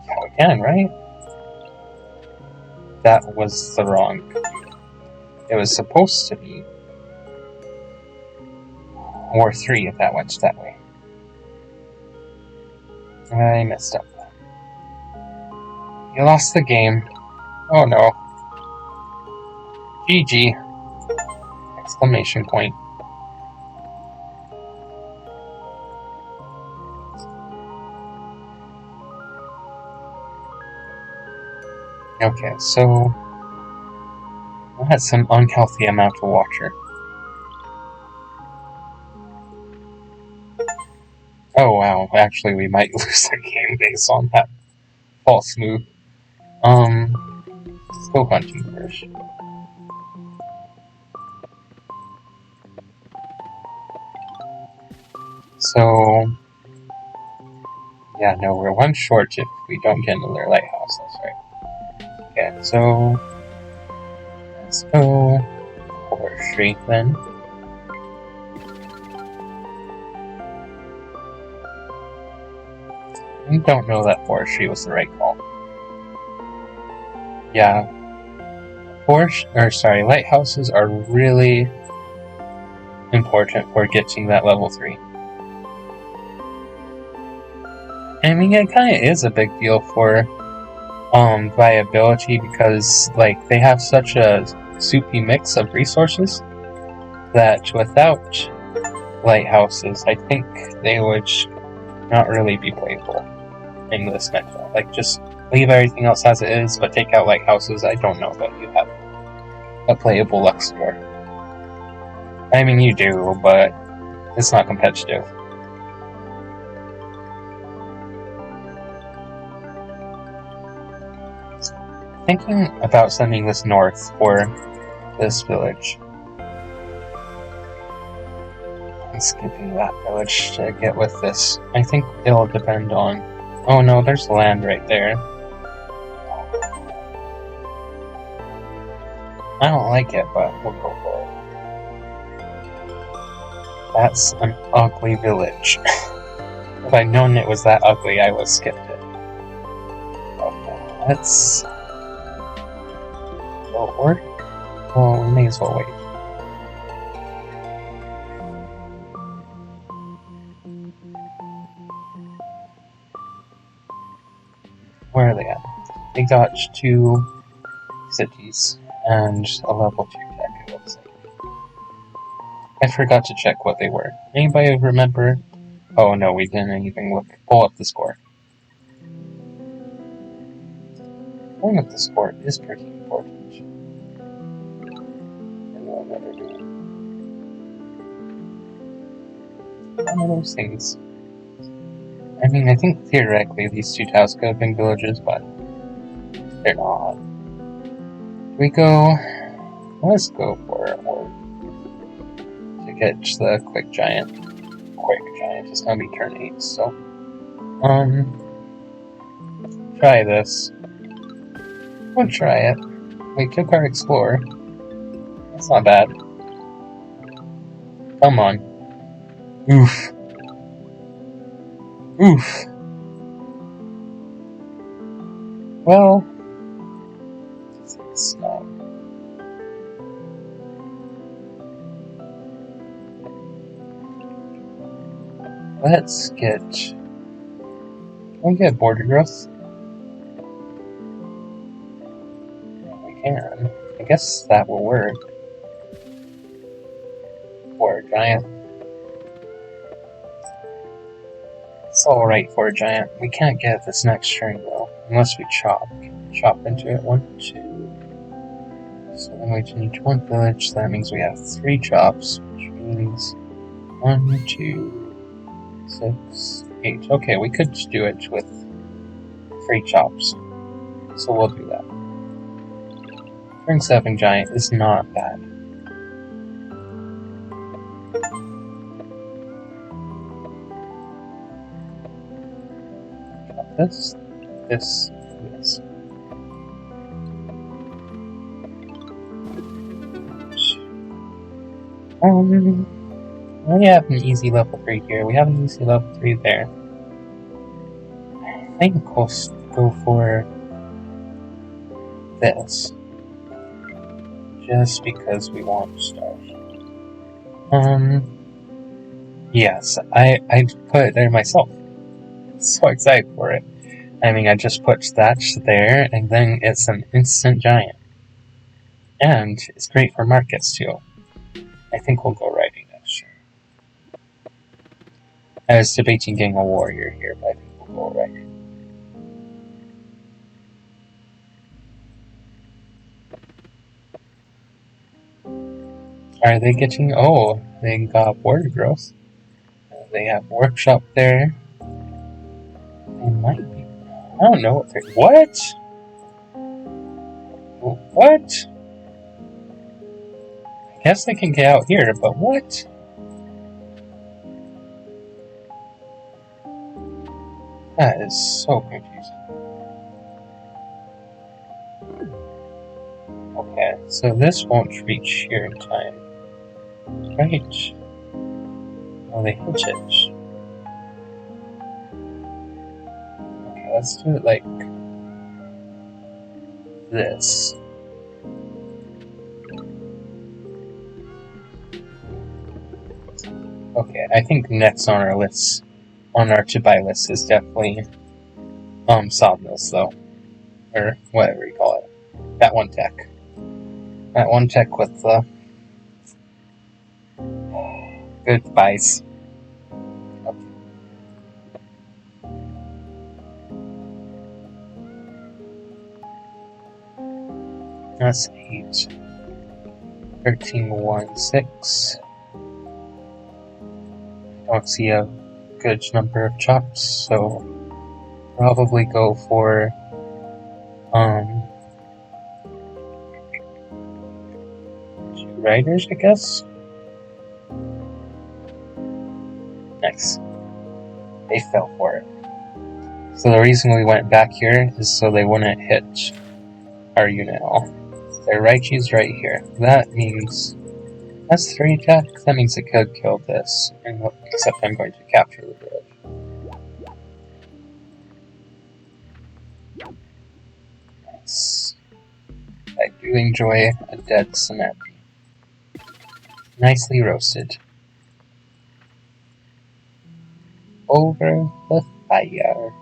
Yeah, we can, right? That was the wrong. It was supposed to be War 3 if that went that way. I messed up. You lost the game. Oh no. GG. Exclamation point. Okay, so I had some unhealthy amount of water. Oh wow, actually we might lose the game based on that false move. Let's go hunting first. So yeah, no, we're 1 short if we don't get another lighthouse, that's right. Okay, so let's go forestry then. I don't know that forestry was the right call. Yeah. Lighthouses are really important for getting that level 3. I mean, it kind of is a big deal for viability because, like, they have such a soupy mix of resources that without lighthouses, I think they would not really be playable in this meta. Like, just leave everything else as it is, but take out lighthouses. I don't know that you have a playable Luxidoor. I mean, you do, but it's not competitive. Thinking about sending this north for this village. I'm skipping that village to get with this. I think it'll depend on... Oh no, there's land right there. I don't like it, but we'll go for it. That's an ugly village. If I'd known it was that ugly, I would have skipped it. Okay, let's... Will it work? Well, we may as well wait. Where are they at? They got 2 cities and a level 2 tech, it looks like. I forgot to check what they were. Anybody remember? Oh no, we didn't even pull up the score. Pulling up the score is pretty important. One of those things. I mean, I think theoretically these 2 towns could have been villages, but they're not. We go... Let's go for it. To get the quick giant. It's gonna be turn 8, so... Try this. We'll try it. We took our explorer. That's not bad. Come on. Oof. Oof. Well, it's not. Let's get. Can we get border growth? We can. I guess that will work. For a giant. It's alright for a giant. We can't get this next string though, unless we chop. Chop into it. 1, 2. So then we need 1 village. That means we have 3 chops, which means 1, 2, 6, 8. Okay, we could just do it with 3 chops. So we'll do that. Turn 7 giant is not bad. Chop this, this, this. We have an easy level 3 here. We have an easy level 3 there. I think we'll go for this. Just because we want stuff. Yes, I put it there myself. So excited for it. I mean, I just put thatch there, and then it's an instant giant. And it's great for markets too. I think we'll go riding next year. I was debating getting a warrior here, but I think we'll go riding. Are they getting? Oh, they got border growth. They have workshop there. They might be. I don't know what they're. What? What? I guess they can get out here, but what? That is so confusing. Okay, so this won't reach here in time. Right. Oh, they hit it. Okay, let's do it like this. Okay, I think next on our list, on our to buy list, is definitely Sawmills though, or whatever you call it. That one tech. That one tech with the good buys. Okay. That's 8. 13, 1, 6. Don't see a good number of chops, so probably go for 2 riders, I guess. Nice. They fell for it. So the reason we went back here is so they wouldn't hit our unit all. Their Raichi's right here. That means that's 3 attack. That means it could kill this. Except I'm going to capture the village. Nice. I do enjoy a dead cement. Nicely roasted. Over the fire.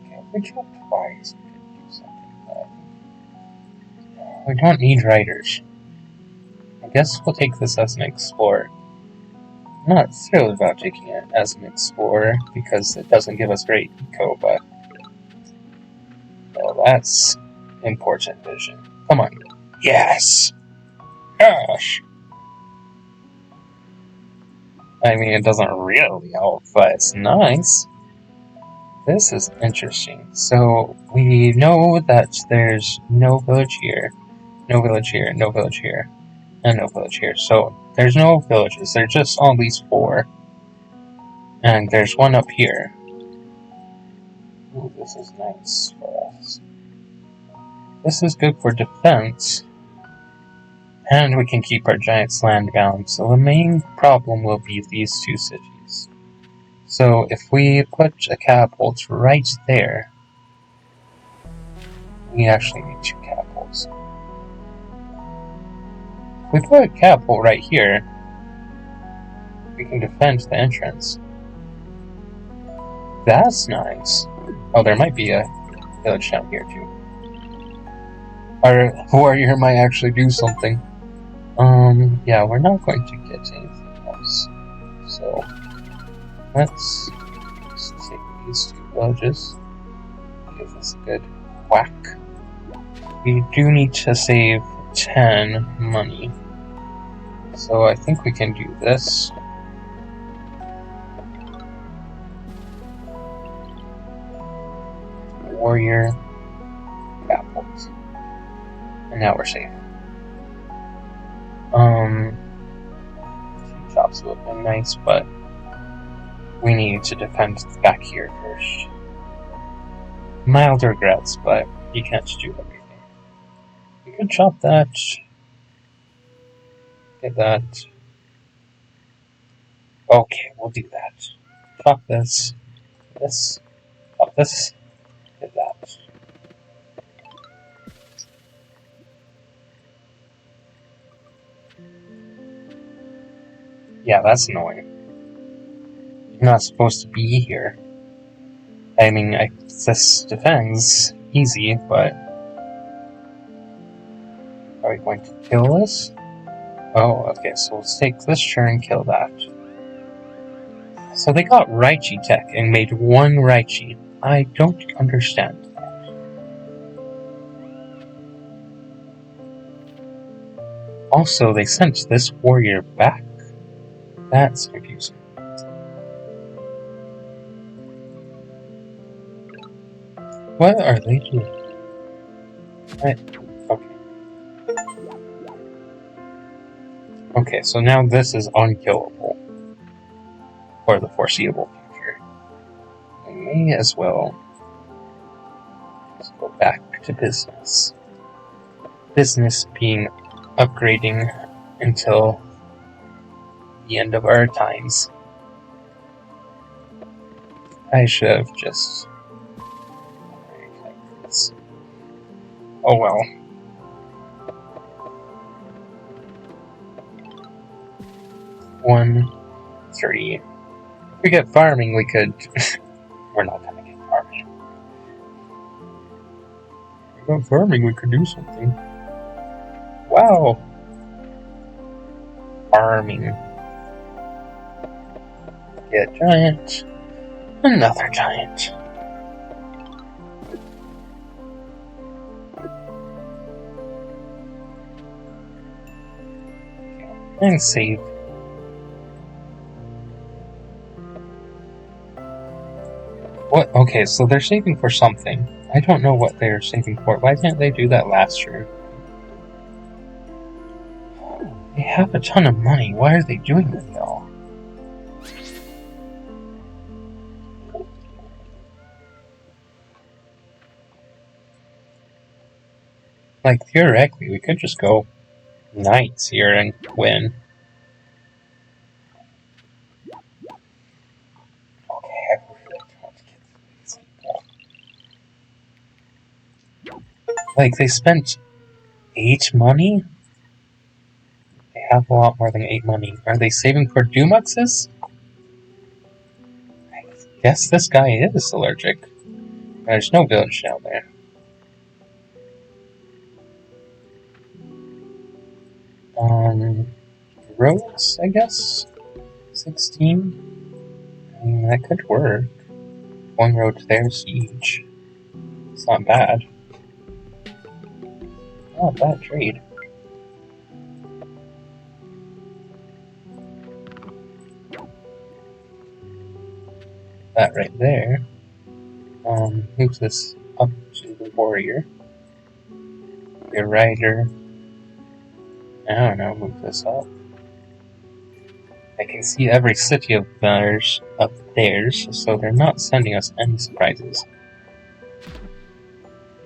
Okay, we dropped fires. We could do something. We don't need riders. I guess we'll take this as an explorer. I'm not thrilled about taking it as an explorer because it doesn't give us great eco, but well, that's important vision. Come on. Yes! Gosh! I mean, it doesn't really help, but it's nice. This is interesting. So, we know that there's no village here, no village here, no village here, and no village here. So, there's no villages. There's just all these 4. And there's one up here. Ooh, this is nice for us. This is good for defense. And we can keep our giants landbound, so the main problem will be these two cities. So if we put a catapult right there, we actually need 2 catapults. If we put a catapult right here, we can defend the entrance. That's nice. Oh, there might be a village down here too. Our warrior might actually do something. Yeah, we're not going to get anything else. So, let's take these 2 villages. Give this a good whack. We do need to save 10 money. So I think we can do this. Warrior, catapult. And now we're safe. Chops would have been nice, but we need to defend back here first. Mild regrets, but you can't do everything. We could chop that. Get that. Okay, we'll do that. Chop this. This. Chop this. Get that. Yeah, that's annoying. You're not supposed to be here. I mean, this defends easy, but are we going to kill this? Oh, okay, so let's take this turn, kill that. So they got Raichi tech and made 1 Raichi. I don't understand that. Also, they sent this warrior back. That's confusing. What are they doing? Okay. Okay, so now this is unkillable. For the foreseeable future. We may as well just go back to business. Business being upgrading until the end of our times. I should have just... Oh well. One, 3. If we get farming, we could... We're not gonna get farming. If we got farming, we could do something. Wow! Farming. Get giant. Another giant. And save. What? Okay, so they're saving for something. I don't know what they're saving for. Why can't they do that last year? They have a ton of money. Why are they doing it though? Like, theoretically, we could just go knights here and win. Okay, I really don't want to get these people. Like, they spent 8 money? They have a lot more than 8 money. Are they saving for Dumuxes? I guess this guy is allergic. There's no village down there. Roads, I guess? 16? I mean, that could work. 1 road there, siege. It's not bad. Not a bad trade. That right there. Moves this up to the warrior. The rider. I don't know, move this up. I can see every city of theirs up theirs, so they're not sending us any surprises.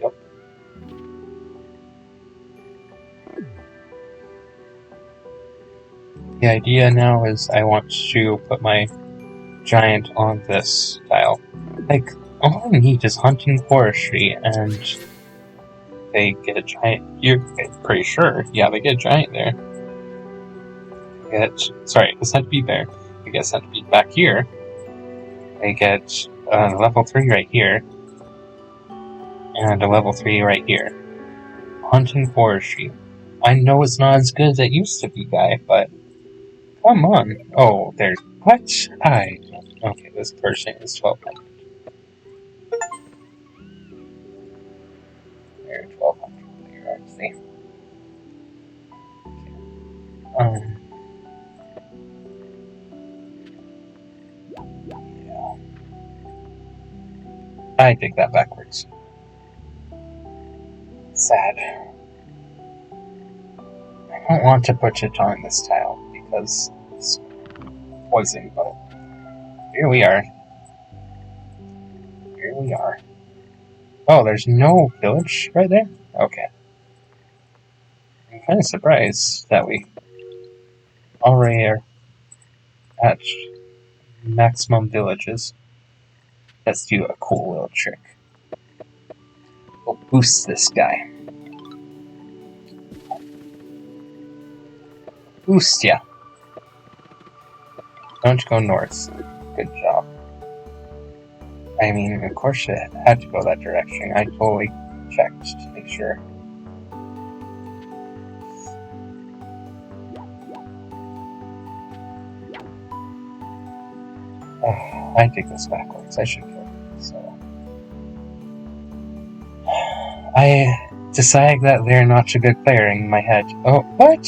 Yep. The idea now is I want to put my giant on this tile. Like, all I need is hunting forestry, and they get a giant. You're pretty sure. Yeah, they get a giant there. Sorry, a centipede there. They get a centipede back here. They get level 3 right here. And a level 3 right here. Hunting forestry. I know it's not as good as it used to be, guy, but come on. Oh, there's what? Okay, this person is 1200. They're 1200 there, obviously. Yeah. I take that backwards. Sad. I don't want to put it on this tile because it's poison, but here we are. Here we are. Oh, there's no village right there? Okay. I'm kind of surprised that we already are at maximum villages. Let's do a cool little trick. We'll boost this guy. Boost ya. Don't go north. Good job. I mean, of course it had to go that direction. I totally checked to make sure. Oh, I take this backwards. I should go. So I decide that they're not a good player in my head. Oh, what?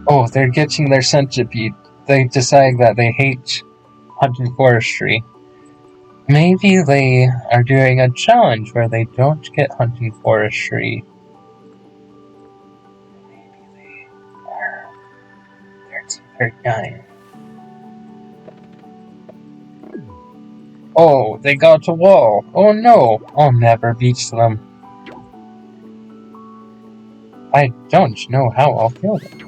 Oh, they're getting their centipede. They decide that they hate hunting forestry. Maybe they are doing a challenge where they don't get hunting forestry. Maybe they are 1339. Oh, they got a wall. Oh no, I'll never beat them. I don't know how I'll kill them.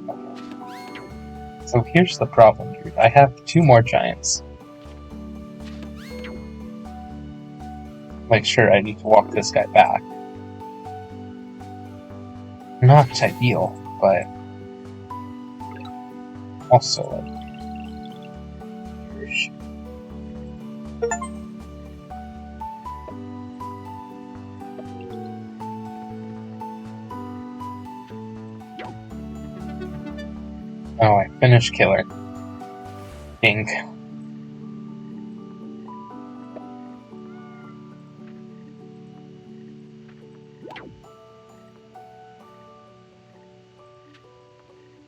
Okay. So here's the problem, dude. I have 2 more giants. Like, sure, I need to walk this guy back. Not ideal, but also, like, oh, I finished killer. Ding.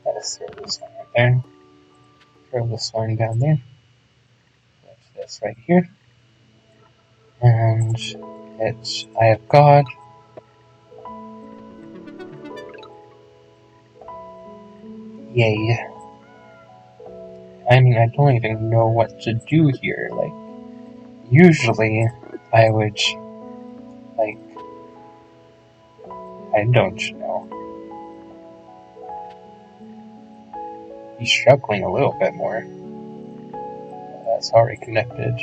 Let's throw this one right there. Throw this one down there. Put this right here. And it's Eye of God. Yay. I mean, I don't even know what to do here. Like, usually I would, like, I don't know. He's struggling a little bit more. That's already connected.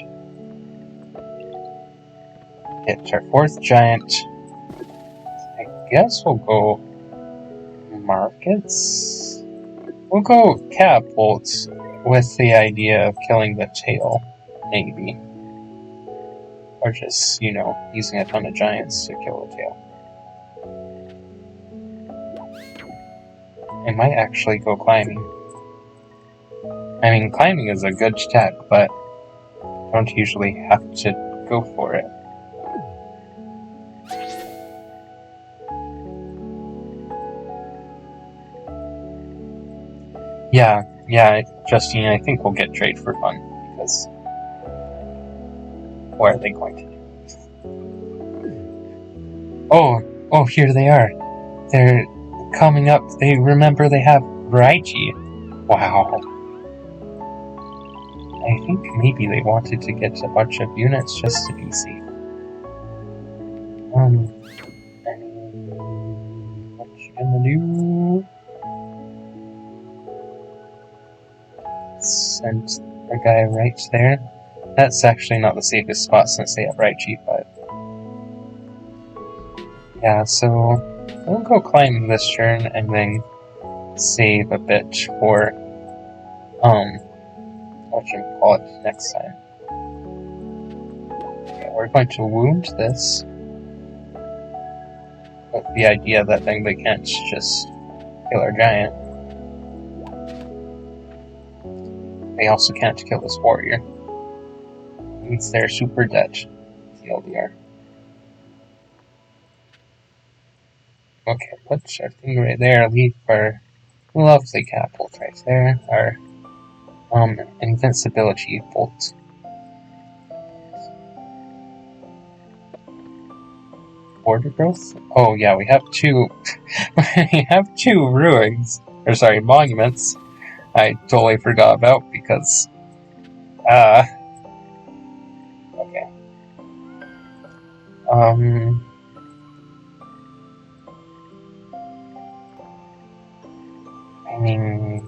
It's our 4th giant. I guess we'll go markets. We'll go catapults with the idea of killing the tail, maybe. Or just, you know, using a ton of giants to kill the tail. I might actually go climbing. I mean, climbing is a good tech, but don't usually have to go for it. Yeah, Justine, I think we'll get trade for fun, because what are they going to do? Oh, here they are. They're coming up. They remember they have variety. Wow. I think maybe they wanted to get a bunch of units just to be safe. What you gonna do? Send a guy right there. That's actually not the safest spot since they have right G5. Yeah, so we'll go climb this turn and then save a bit for whatchamacallit next time. Okay, we're going to wound this with the idea that then they can't just kill our giant. They also can't kill this warrior. It means they're super dead. TLDR. Okay, put our thing right there, leave our lovely catapult right there, our invincibility bolt. Border growth? Oh yeah, we have two we have two ruins. Or sorry, monuments. I totally forgot about because okay. I mean,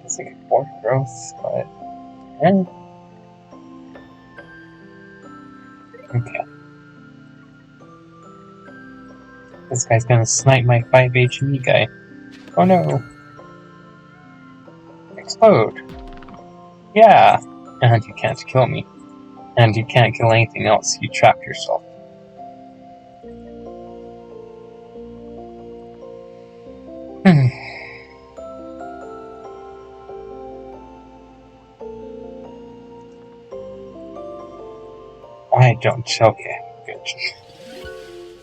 it's like border growth, but yeah. Okay. This guy's gonna snipe my 5 HME guy. Oh no! Explode! Yeah! And you can't kill me. And you can't kill anything else, you trap yourself. I don't. Okay, good.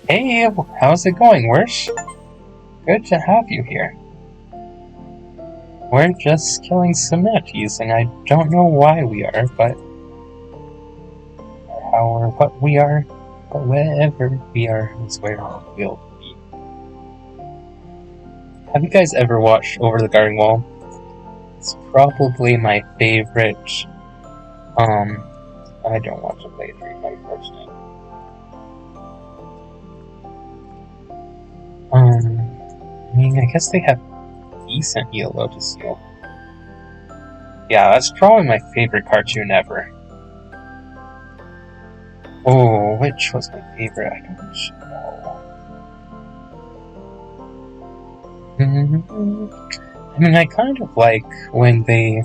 Hey, how's it going, Worsh? Good to have you here. We're just killing Semites, and I don't know why we are, but how or what we are, but wherever we are is where we'll be. Have you guys ever watched Over the Garden Wall? It's probably my favorite. I don't want to play through, unfortunately. I mean, I guess they have decent ELO to steal. Yeah, that's probably my favorite cartoon ever. Oh, which was my favorite? I don't know. I mean, I kind of like when they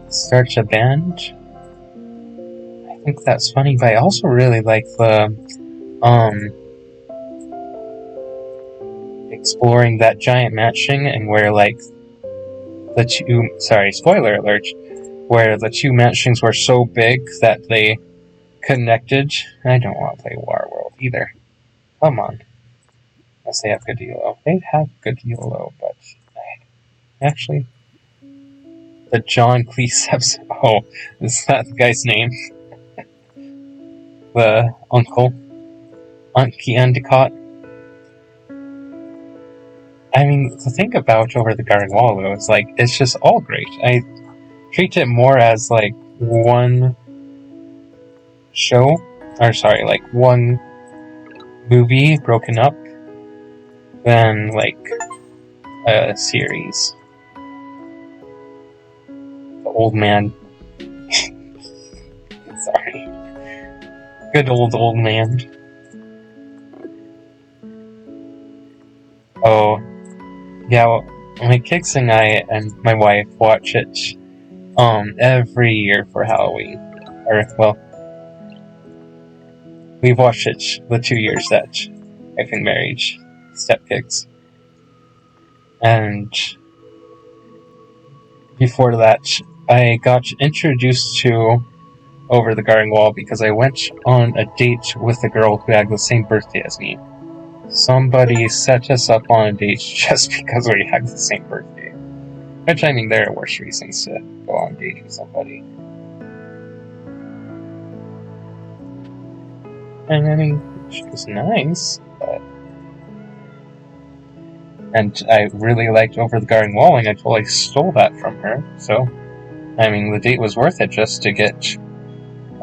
start a band. I think that's funny, but I also really like the exploring that giant mansion and where like the two, sorry, spoiler alert, where the two mansions were so big that they connected. I don't want to play Warworld either. Come on. Unless they have good ELO. They have good ELO, but actually, the John Cleeseps. Oh, is that the guy's name? The uncle? Unky Endicott? I mean, the thing about Over the Garden Wall, though, is like, it's just all great. I treat it more as like one show, or sorry, like one movie broken up than like a series. The old man. Sorry. Good old man. Oh. Yeah, well, my kids and I and my wife watch it every year for Halloween. Or, well, we've watched it the 2 years that I've been married, stepkids. And before that, I got introduced to Over the Garden Wall because I went on a date with a girl who had the same birthday as me. Somebody set us up on a date just because we had the same birthday. Which, I mean, there are worse reasons to go on a date with somebody. And I mean, she was nice, but... And I really liked Over the Garden Wall, and I totally stole that from her, so... I mean, the date was worth it just to get,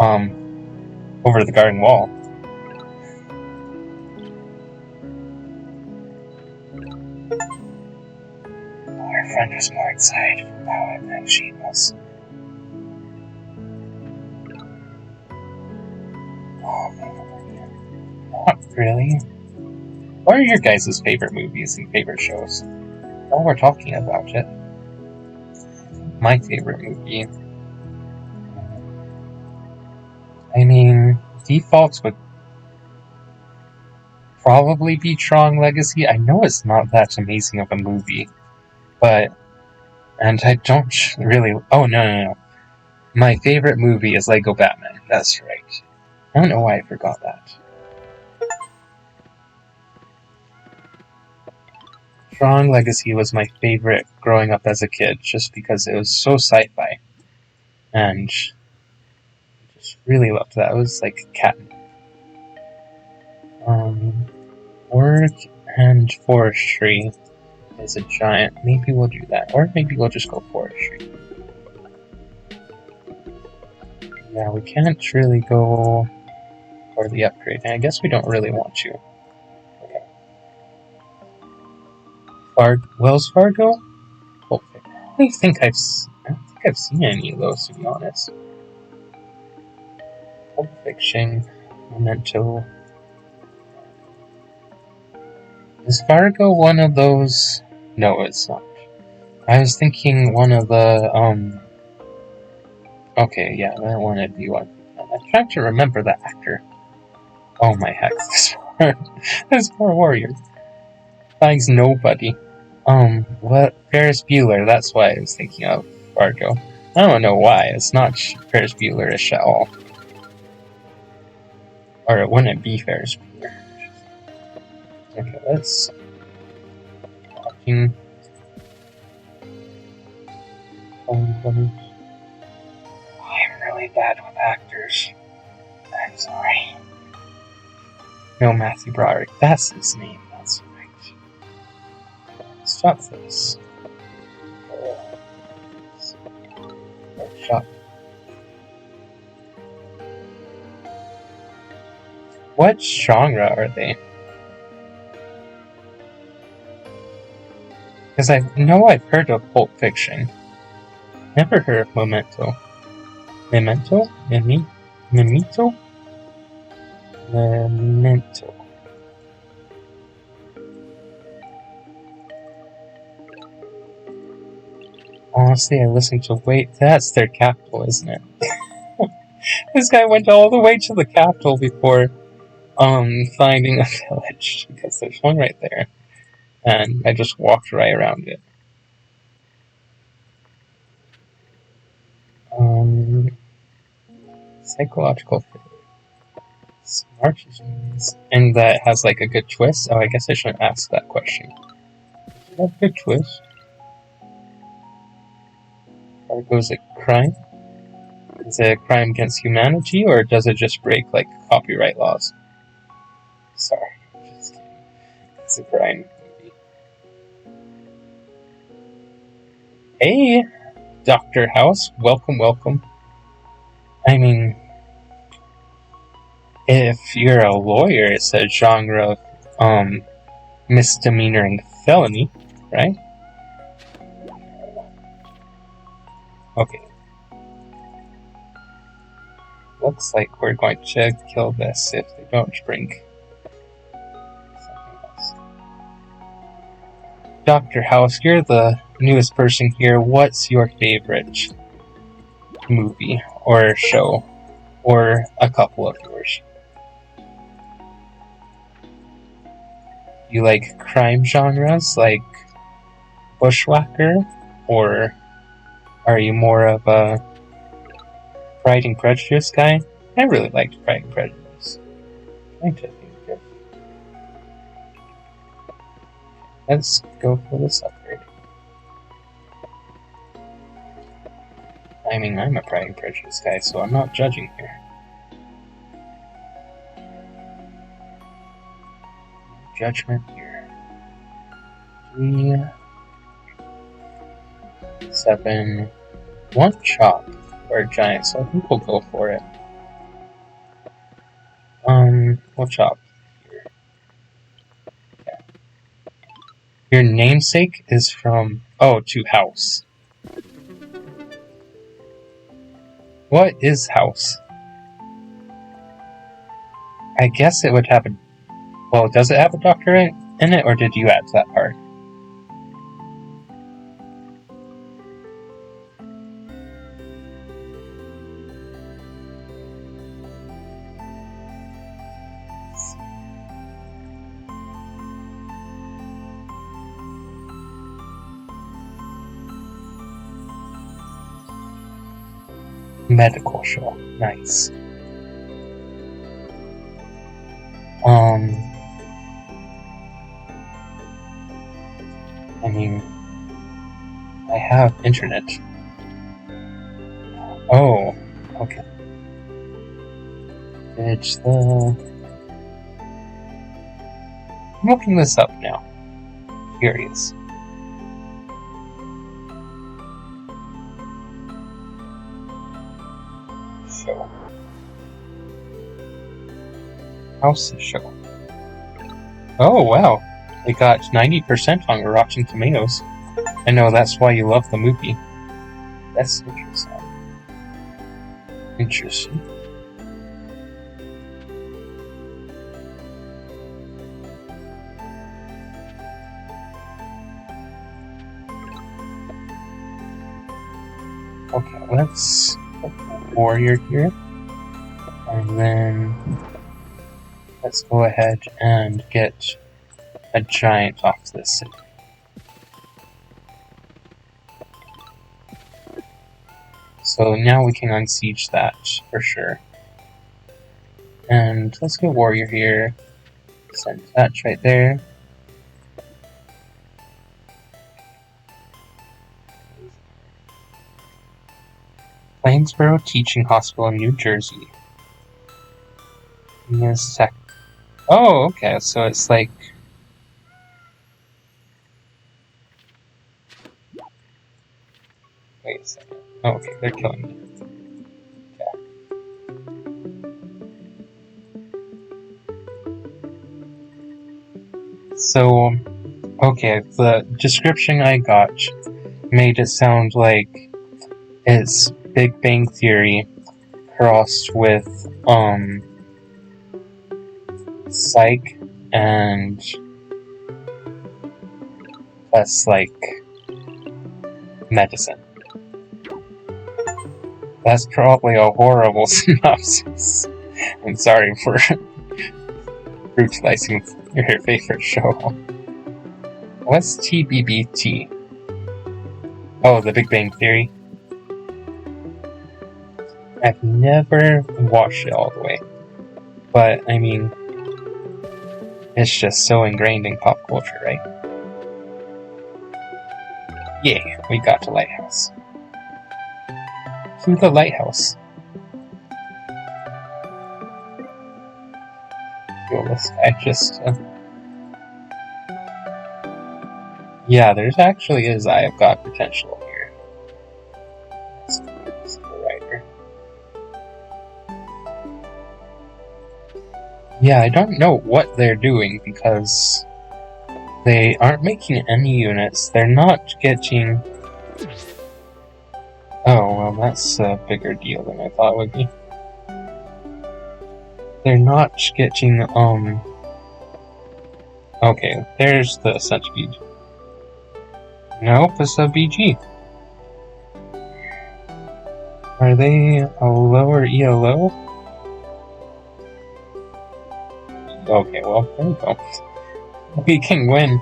Over the Garden Wall. friend was more excited about it than she was. Oh, man. Not really. What are your guys' favorite movies and favorite shows? While we're talking about it, my favorite movie, I mean, defaults would probably be Tron Legacy. I know it's not that amazing of a movie, and I don't really. Oh, no. My favorite movie is Lego Batman. That's right. I don't know why I forgot that. Tron Legacy was my favorite growing up as a kid, just because it was so sci-fi, and I just really loved that. It was like cat. Work and forestry is a giant. Maybe we'll do that, or maybe we'll just go forestry. Yeah, we can't really go for the upgrade, and I guess we don't really want to. Okay. Wells Fargo? Oh, I don't think I've seen any of those, to be honest. Pulp Fiction, Memento. Is Fargo one of those? No, it's not. I was thinking one of the, Okay, yeah, that one would be one. I'm trying to remember the actor. Oh my heck, this poor warrior finds nobody. What? Ferris Bueller, that's why I was thinking of Fargo. I don't know why, it's not Ferris Bueller-ish at all. Or it wouldn't be Ferris Bueller. Okay, let's... I'm really bad with actors. I'm sorry. No, Matthew Broderick, that's his name, that's right. Stop this. Shot. What genre are they? Because I know I've heard of Pulp Fiction. Never heard of Memento. Memento? Memento? Memento. Honestly, I listened to wait, that's their capital, isn't it? This guy went all the way to the capital before finding a village, because there's one right there. And I just walked right around it. Psychological smart genius. And that has like a good twist? Oh, I guess I shouldn't ask that question. Does it have a good twist? Fargo's a crime? Is it a crime against humanity, or does it just break like copyright laws? Sorry, just kidding. It's a crime movie. Hey, Dr. House, welcome. I mean, if you're a lawyer, it's a genre of misdemeanor and felony, right? Okay. Looks like we're going to kill this if they don't drink something else. Dr. House, you're the newest person here. What's your favorite movie or show? Or a couple of yours? You like crime genres like Bushwhacker? Or are you more of a Pride and Prejudice guy? I really liked Pride and Prejudice. Let's go for this upgrade. I mean, I'm a Pride and Prejudice guy, so I'm not judging here. Judgment here. 3, 7, 1 chop or a giant, so I think we'll go for it. We'll chop here. Yeah. Your namesake is from Oh, to house. What is house? I guess it would have a... Well, does it have a doctor in it, or did you add that part? Medical show. Nice. I mean, I have internet. Oh, okay. It's the... I'm looking this up now. Curious. Show. House show. Oh, wow. It got 90% on Rotten Tomatoes. I know that's why you love the movie. That's interesting. Interesting. Okay, let's put the warrior here. And then let's go ahead and get a giant off this city. So now we can unsiege that for sure. And let's get warrior here. Send that right there. Plainsboro Teaching Hospital in New Jersey. Oh, okay, so it's like... Wait a second. Oh, okay, they're killing me. Okay. So, okay, the description I got made it sound like it's Big Bang Theory crossed with, Psych and plus, like, medicine. That's probably a horrible synopsis. I'm sorry for brutalizing your favorite show. What's TBBT? Oh, The Big Bang Theory. I've never watched it all the way. But, I mean, it's just so ingrained in pop culture, right? Yeah, we got the lighthouse. To the lighthouse. Yo, this guy just... Yeah, there's actually is Eye of God potential here. Let's go right here. Yeah, I don't know what they're doing because they aren't making any units. They're not getting... Oh, well, that's a bigger deal than I thought it would be. They're not getting, Okay, there's the centipede. Nope, it's a BG. Are they a lower ELO? Okay, well, there we go. We can win.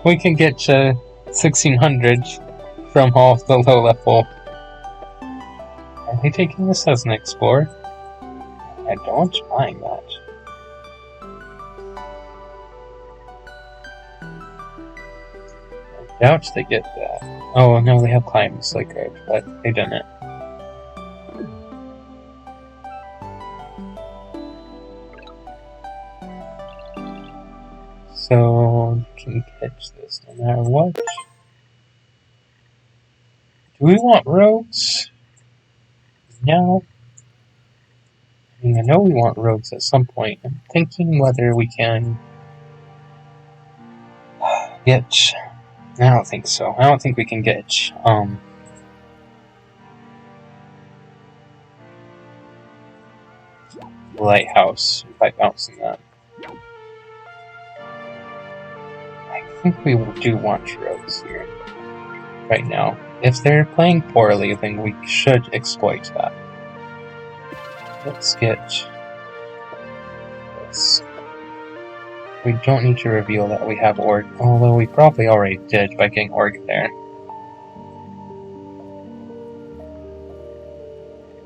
We can get to 1600 from all the low level. Are they taking this as an explorer? I don't mind that. I doubt they get that. Oh, no, they have climbs like it, but they didn't. So, you can catch this no matter what. Do we want roads? No. I mean, I know we want roads at some point. I'm thinking whether we can get I don't think so. I don't think we can get lighthouse by bouncing that. I think we do want roads here right now. If they're playing poorly, then we should exploit that. Let's get this. We don't need to reveal that we have org, although we probably already did by getting org there.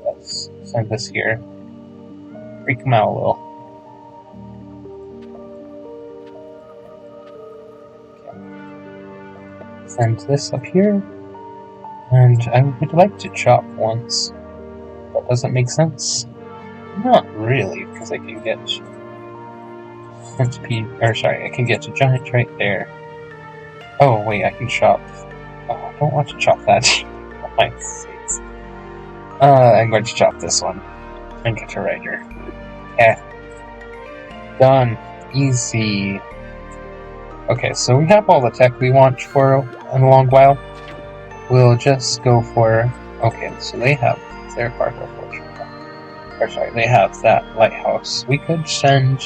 Let's send this here. Freak them out a little. Okay. Send this up here. And I would like to chop once. But does it make sense? Not really, because I can get centipede, or sorry, I can get a giant right there. Oh wait, I can chop. Oh, I don't want to chop that. For my sakes. I'm going to chop this one and get a rider. Yeah. Done. Easy. Okay, so we have all the tech we want for a long while. We'll just go for... Okay, so they have their cargo fortune. Or sorry, they have that lighthouse. We could spend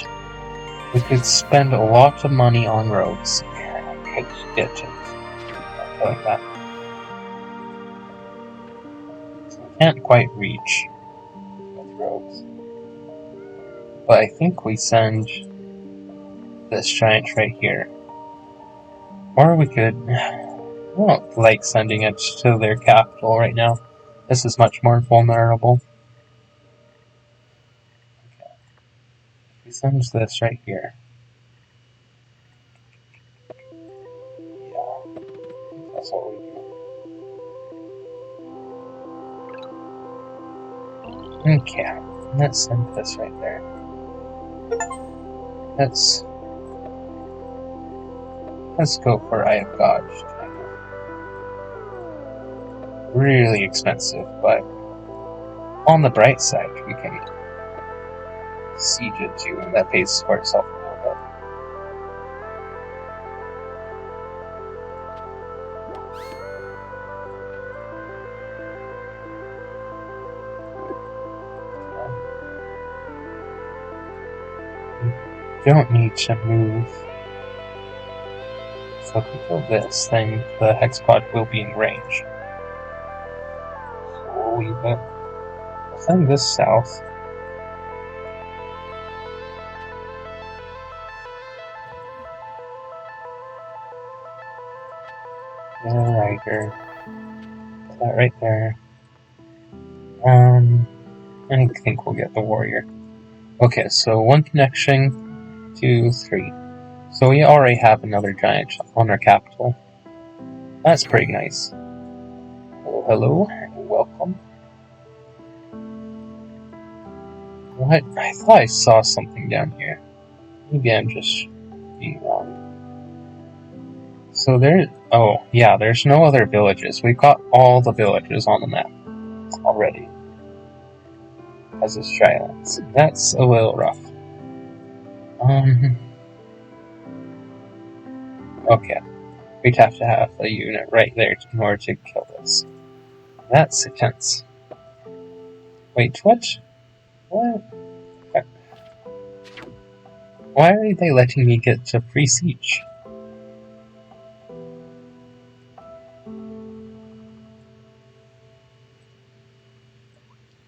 a lot of money on roads. I could get it. Like that. So we can't quite reach with roads. But I think we send this giant right here. Or we could... I don't like sending it to their capital right now. This is much more vulnerable. Okay. We send this right here. Yeah, that's what we do. Okay, let's send this right there. Let's go for I have Dodged. Really expensive, but on the bright side, we can siege it too, and that pays for itself a little bit. We don't need to move. So if we kill this, then the hexpod will be in range. So we'll leave it. Send this south. Rider. Put that right there. I think we'll get the warrior. Okay, so 1 connection, 2, 3. So we already have another giant on our capital. That's pretty nice. Hello, welcome. What? I thought I saw something down here. Maybe I'm just being wrong. So oh yeah, there's no other villages. We've got all the villages on the map already. As is Shylands. That's a little rough. Okay. We'd have to have a unit right there in order to kill this. That's intense. Wait, what? What? Why are they letting me get to free siege?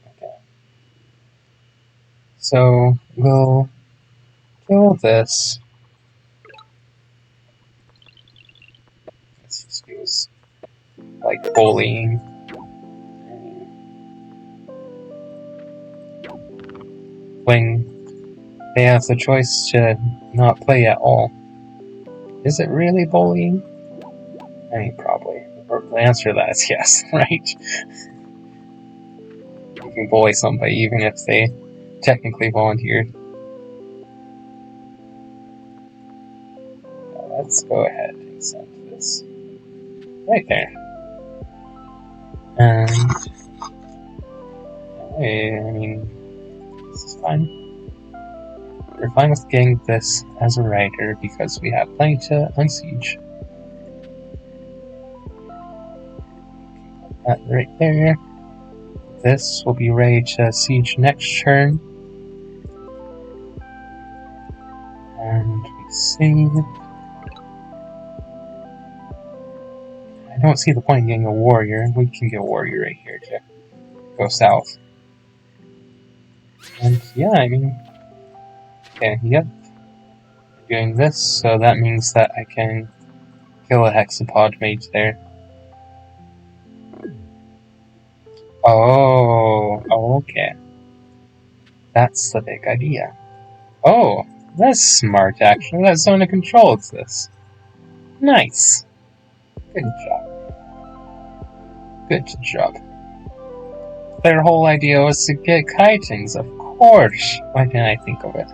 Okay. So, we'll kill this. This just feels like bullying. When they have the choice to not play at all. Is it really bullying? I mean, probably. The answer to that is yes, right? You can bully somebody even if they technically volunteered. Now let's go ahead and send this right there. And I mean, this is fine. We're fine with getting this as a rider because we have plenty to unsiege. That right there. This will be ready to siege next turn. And we save. I don't see the point in getting a warrior. We can get a warrior right here to go south. And yeah, I mean... Okay, yep. Doing this, so that means that I can kill a hexapod mage there. Oh, okay. That's the big idea. Oh, that's smart actually. That's zone of control is this. Nice. Good job. Good job. Their whole idea was to get kitings, of course. Why didn't I think of it?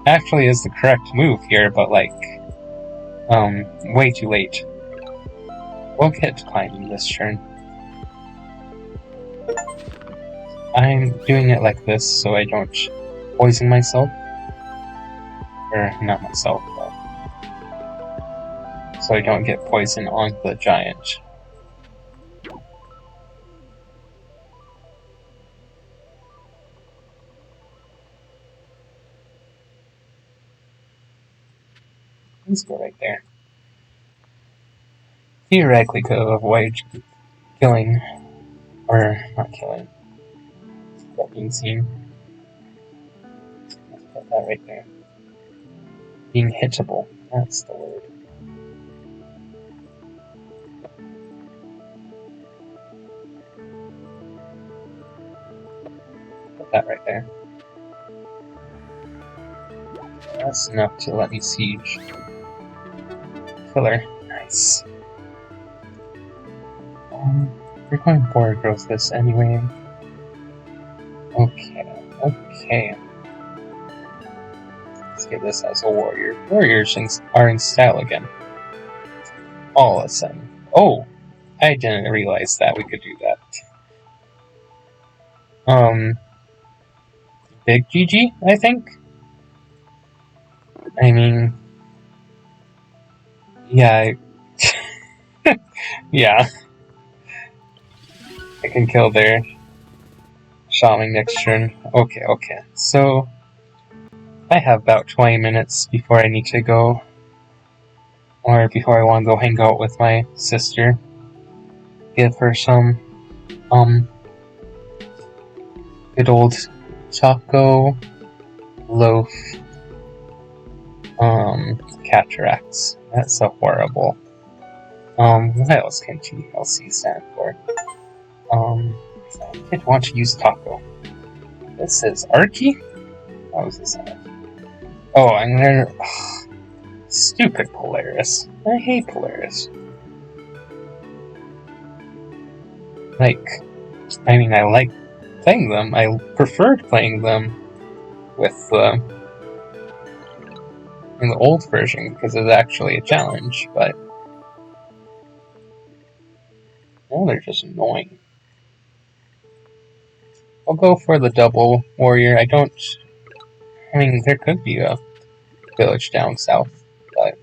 Actually is the correct move here, but like, way too late. We'll get climbing this turn. I'm doing it like this so I don't poison myself. Or, not myself, but... so I don't get poison on the giant. Let's go right there. Theoretically could avoid killing, or not killing, but being seen. Let's put that right there. Being hittable, that's the word. Put that right there. That's enough to let me siege. Killer, nice. We're going to border growth this anyway. Okay. Let's get this as a warrior. Warriors are in style again. All of a sudden. Oh! I didn't realize that we could do that. Big GG, I think? I mean... yeah, yeah. I can kill their shaman next turn. Okay. So, I have about 20 minutes before I need to go. Or before I want to go hang out with my sister. Give her some, good old taco, loaf, cataracts. That's so horrible. What else can TLC stand for? I did want to use taco. This is Archie? What was this at? Oh, and they're... stupid Polaris. I hate Polaris. Like, I mean, I like playing them. I preferred playing them with in the old version because it was actually a challenge, but now they're just annoying. I'll go for the double warrior. I mean, there could be a village down south, but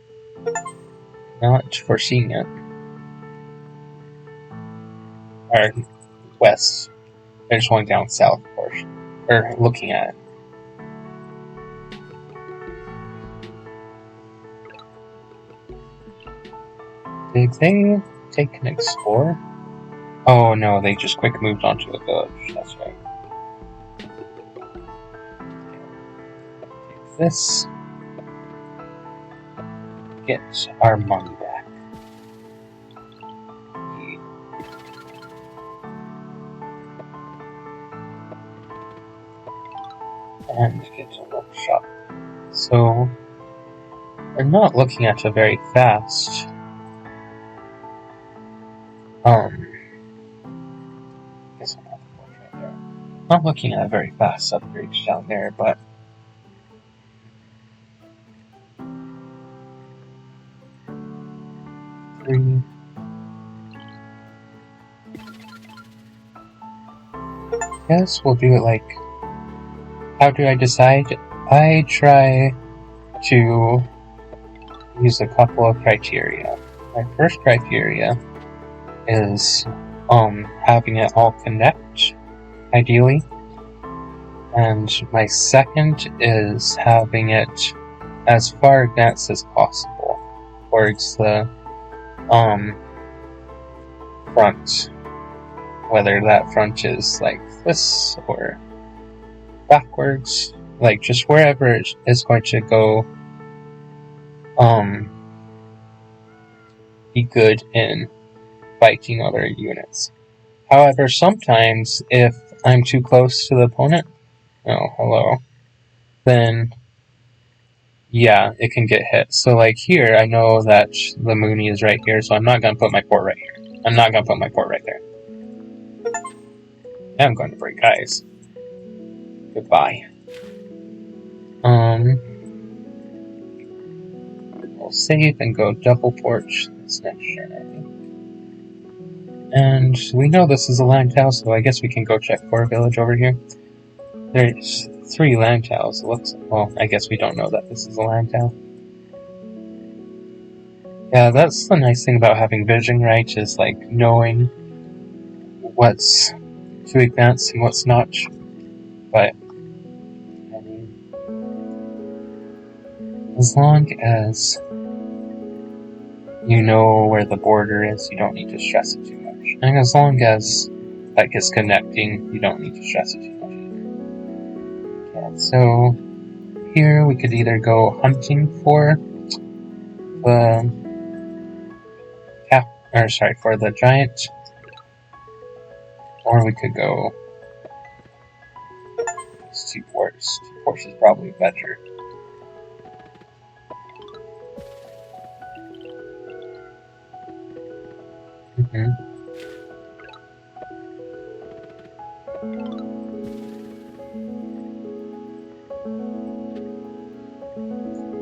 not foreseeing it. Or west. They're just going down south, of course. Or looking at it. Did they take an explorer? Oh no, they just quick moved onto the village. That's right. Take this. Get our money back. And get a workshop. So, we're not looking at a very fast guess I'm not right there. Not looking at a very fast upgrade down there, but guess we'll do it like, how do I decide? I try to use a couple of criteria. My first criteria is having it all connect, ideally. And my second is having it as far advanced as possible towards the front, whether that front is like this or backwards, like just wherever it is going to go, be good in fighting other units. However, sometimes if I'm too close to the opponent, then yeah, it can get hit. So like here, I know that the Mooney is right here, so I'm not going to put my port right here. I'm not going to put my port right there. Yeah, I'm going to break ice. Goodbye. We'll save and go double porch this next turn, I think. And we know this is a land tile, so I guess we can go check for a village over here. There's 3 land tiles. It looks, well, I guess we don't know that this is a land tile. Yeah, that's the nice thing about having vision, right? Is like knowing what's to advance and what's not. But I mean, as long as you know where the border is, you don't need to stress it too much. And as long as like it's connecting, you don't need to stress it too much either. Yeah, so here we could either go hunting for the for the giant, or we could go these 2 ports. 2 ports is probably better.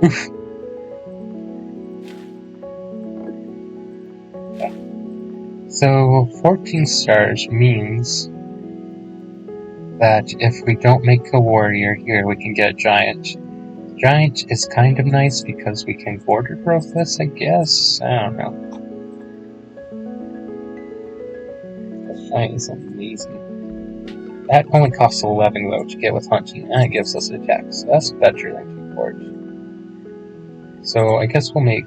Oof. Okay. So 14 stars means that if we don't make a warrior here, we can get a giant. Giant is kind of nice because we can border growth this, I guess. I don't know. The giant is amazing. That only costs 11 though to get with hunting, and it gives us attack, so that's better than 2 ports. So I guess we'll make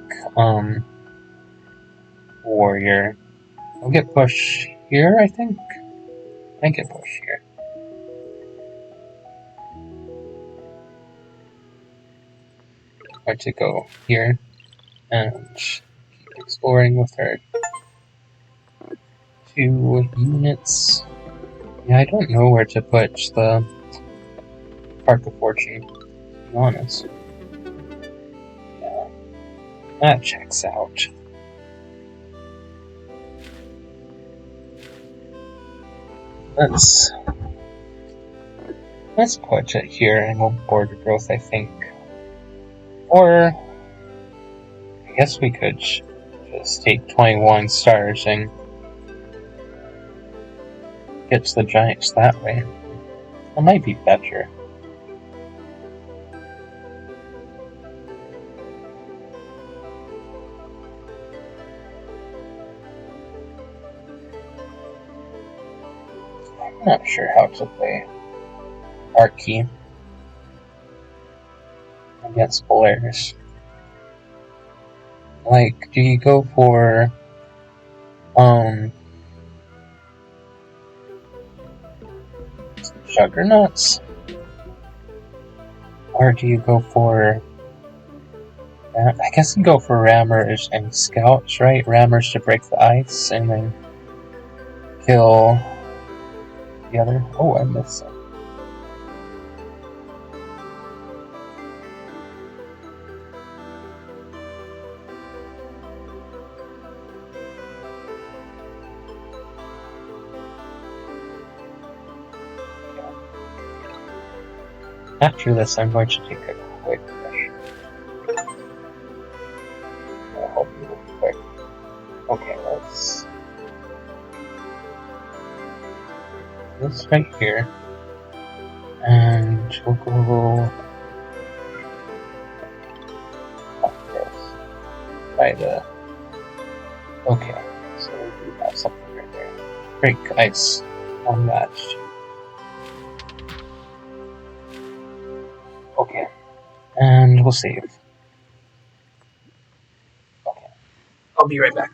warrior. We'll get push here, I think. I get push here. I'm going to go here and keep exploring with our 2 units. Yeah, I don't know where to put the Park of Fortune, to be honest. Yeah, that checks out. Let's put it here and we'll border growth, I think. Or I guess we could just take 21 stars and get to the giants that way. That might be better. I'm not sure how to play Art Key against Polaris. Like, do you go for Juggernauts? Or do you go for I guess you go for Rammers and Scouts, right? Rammers to break the ice and then kill the other. Oh, I missed some. After this, I'm going to take a quick measure. I'll help you real quick. Okay, let's. This right here. And we'll go. Like this. By the. Okay, so we do have something right there. break ice on that. Okay, and we'll save. Okay, I'll be right back.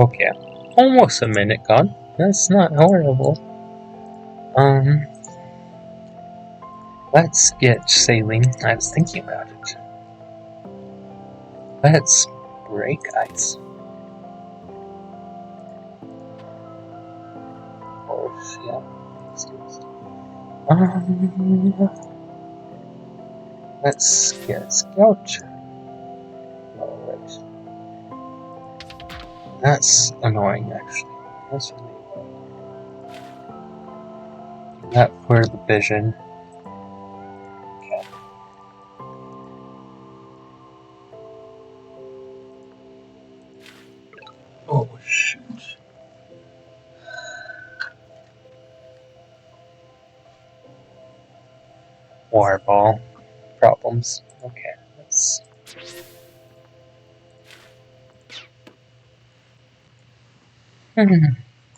Okay, almost a minute gone. That's not horrible. Let's get sailing. I was thinking about it. Let's break ice. Oh, yeah. Let's get a scout. Alright. That's annoying, actually. That's really annoying. That for the vision. Okay. Oh, shoot. War ball problems. Okay, let's.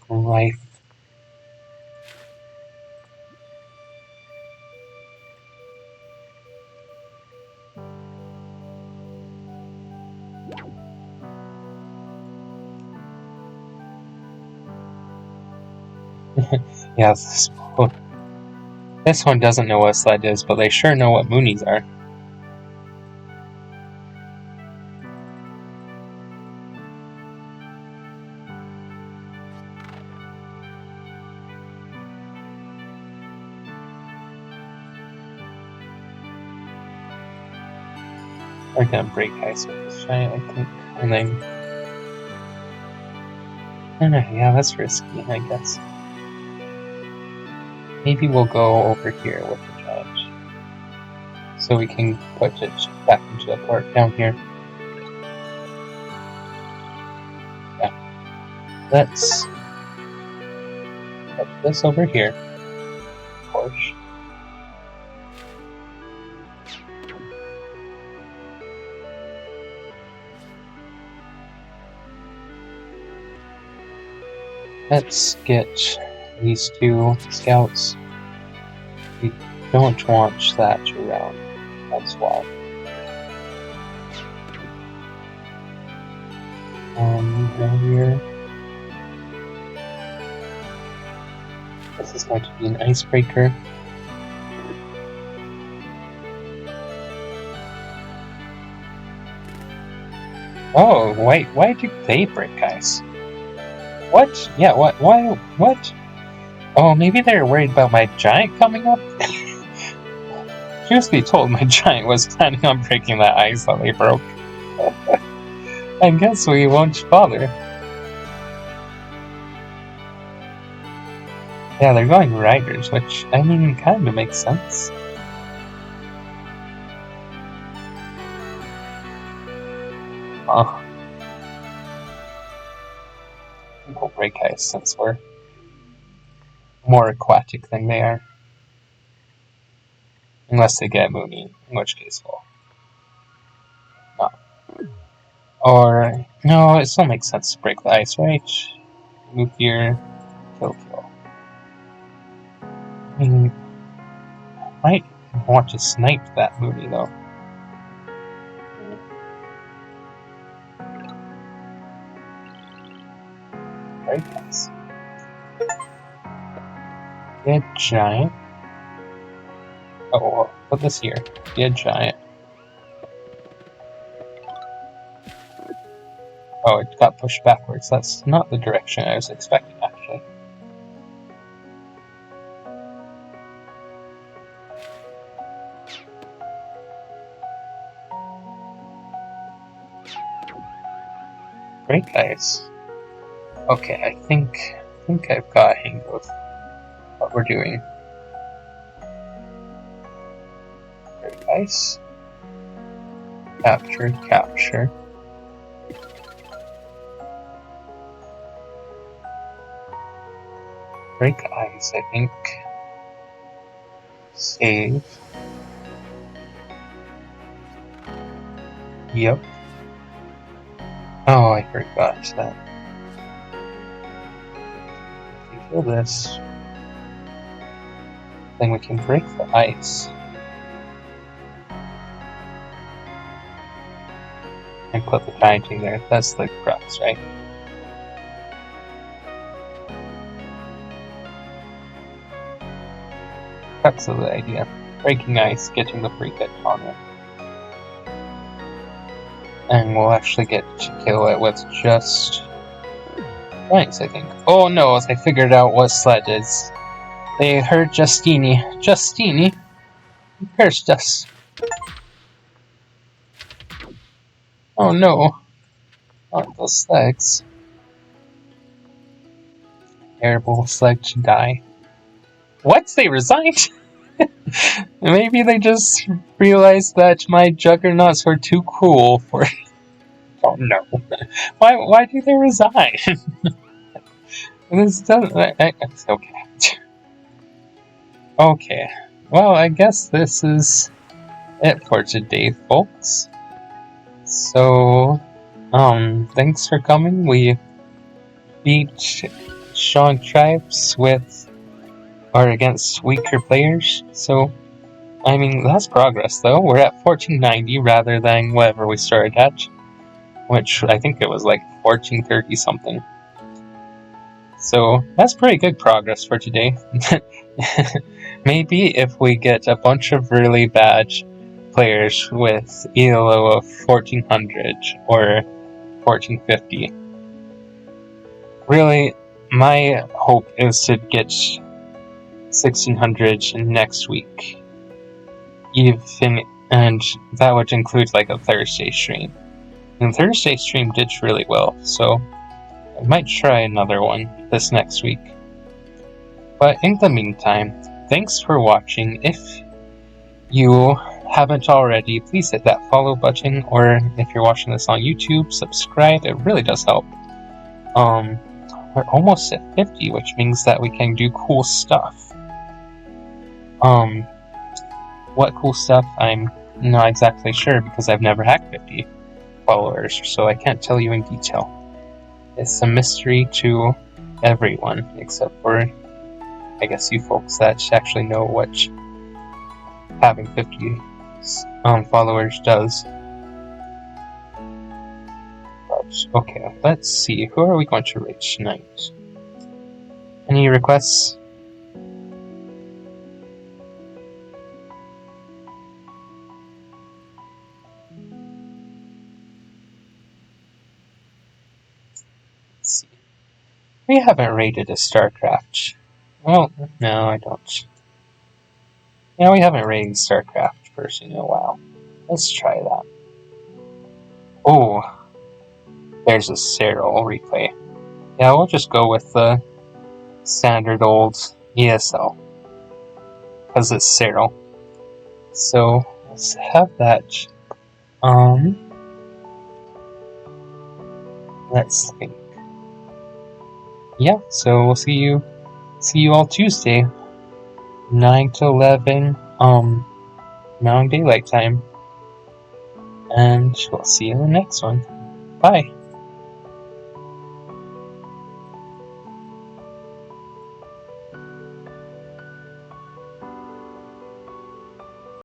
Life. Yeah, this one doesn't know what sled is, but they sure know what moonies are. We're gonna break ice with this giant, I think. And then. Yeah, that's risky, I guess. Maybe we'll go over here with the giant. So we can put it back into the port down here. Yeah. Let's put this over here. Of course. Let's get these two scouts. We don't want that around. That's why. Down here. This is going to be an icebreaker. Oh, wait, why do they break ice? What? Yeah, what? Why? What? Oh, maybe they're worried about my giant coming up? Truth be told, my giant was planning on breaking that ice that they broke. I guess we won't bother. Yeah, they're going riders, which, I mean, kind of makes sense. Oh. We'll break ice since we're more aquatic than they are. Unless they get Mooney, in which case, well, no. Or, no, it still makes sense to break the ice, right? Move here, kill. I mean, I might want to snipe that Mooney, though. Very nice. Get giant. Oh, well, put this here. Get giant. Oh, it got pushed backwards. That's not the direction I was expecting, actually. Break ice. Okay, I think I've got a hang of what we're doing. Break ice. Capture. Break ice, I think. Save. Yep. Oh, I forgot that. If you kill this, then we can break the ice. And put the giant in there. That's the crux, right? Crux of the idea. Breaking ice, getting the free hit on it. And we'll actually get to kill it with just ice, I think. Oh no, I figured out what sled is. They heard Justini. Justini? You cursed us. Oh no. Not those slugs. Terrible slug to die. What? They resigned? Maybe they just realized that my juggernauts were too cool for... Oh no. Why do they resign? This doesn't... okay. Okay. Well, I guess this is it for today, folks. So, thanks for coming. We beat Sean Tribes against weaker players. So, I mean, that's progress, though. We're at 1490 rather than whatever we started at, which I think it was like 1430 something. So, that's pretty good progress for today. Maybe if we get a bunch of really bad players with ELO of 1400 or 1450. Really, my hope is to get 1600 next week. And that would include like a Thursday stream. And Thursday stream did really well, so I might try another one this next week. But in the meantime, thanks for watching. If you haven't already, please hit that follow button, or if you're watching this on YouTube, subscribe. It really does help. We're almost at 50, which means that we can do cool stuff. What cool stuff? I'm not exactly sure because I've never had 50 followers, so I can't tell you in detail. It's a mystery to everyone, except for, I guess, you folks that actually know what having 50 followers does. But, okay, let's see. Who are we going to reach tonight? Any requests? Let's see. We haven't rated a StarCraft. Well, no, I don't. Yeah, we haven't rated StarCraft person in a while. Let's try that. Oh, there's a Cyril replay. Yeah, we'll just go with the standard old ESL. Because it's Cyril. So, let's have that. Let's think. Yeah, so we'll see you all Tuesday. 9 to 11, Mountain Daylight Time. And we'll see you in the next one. Bye.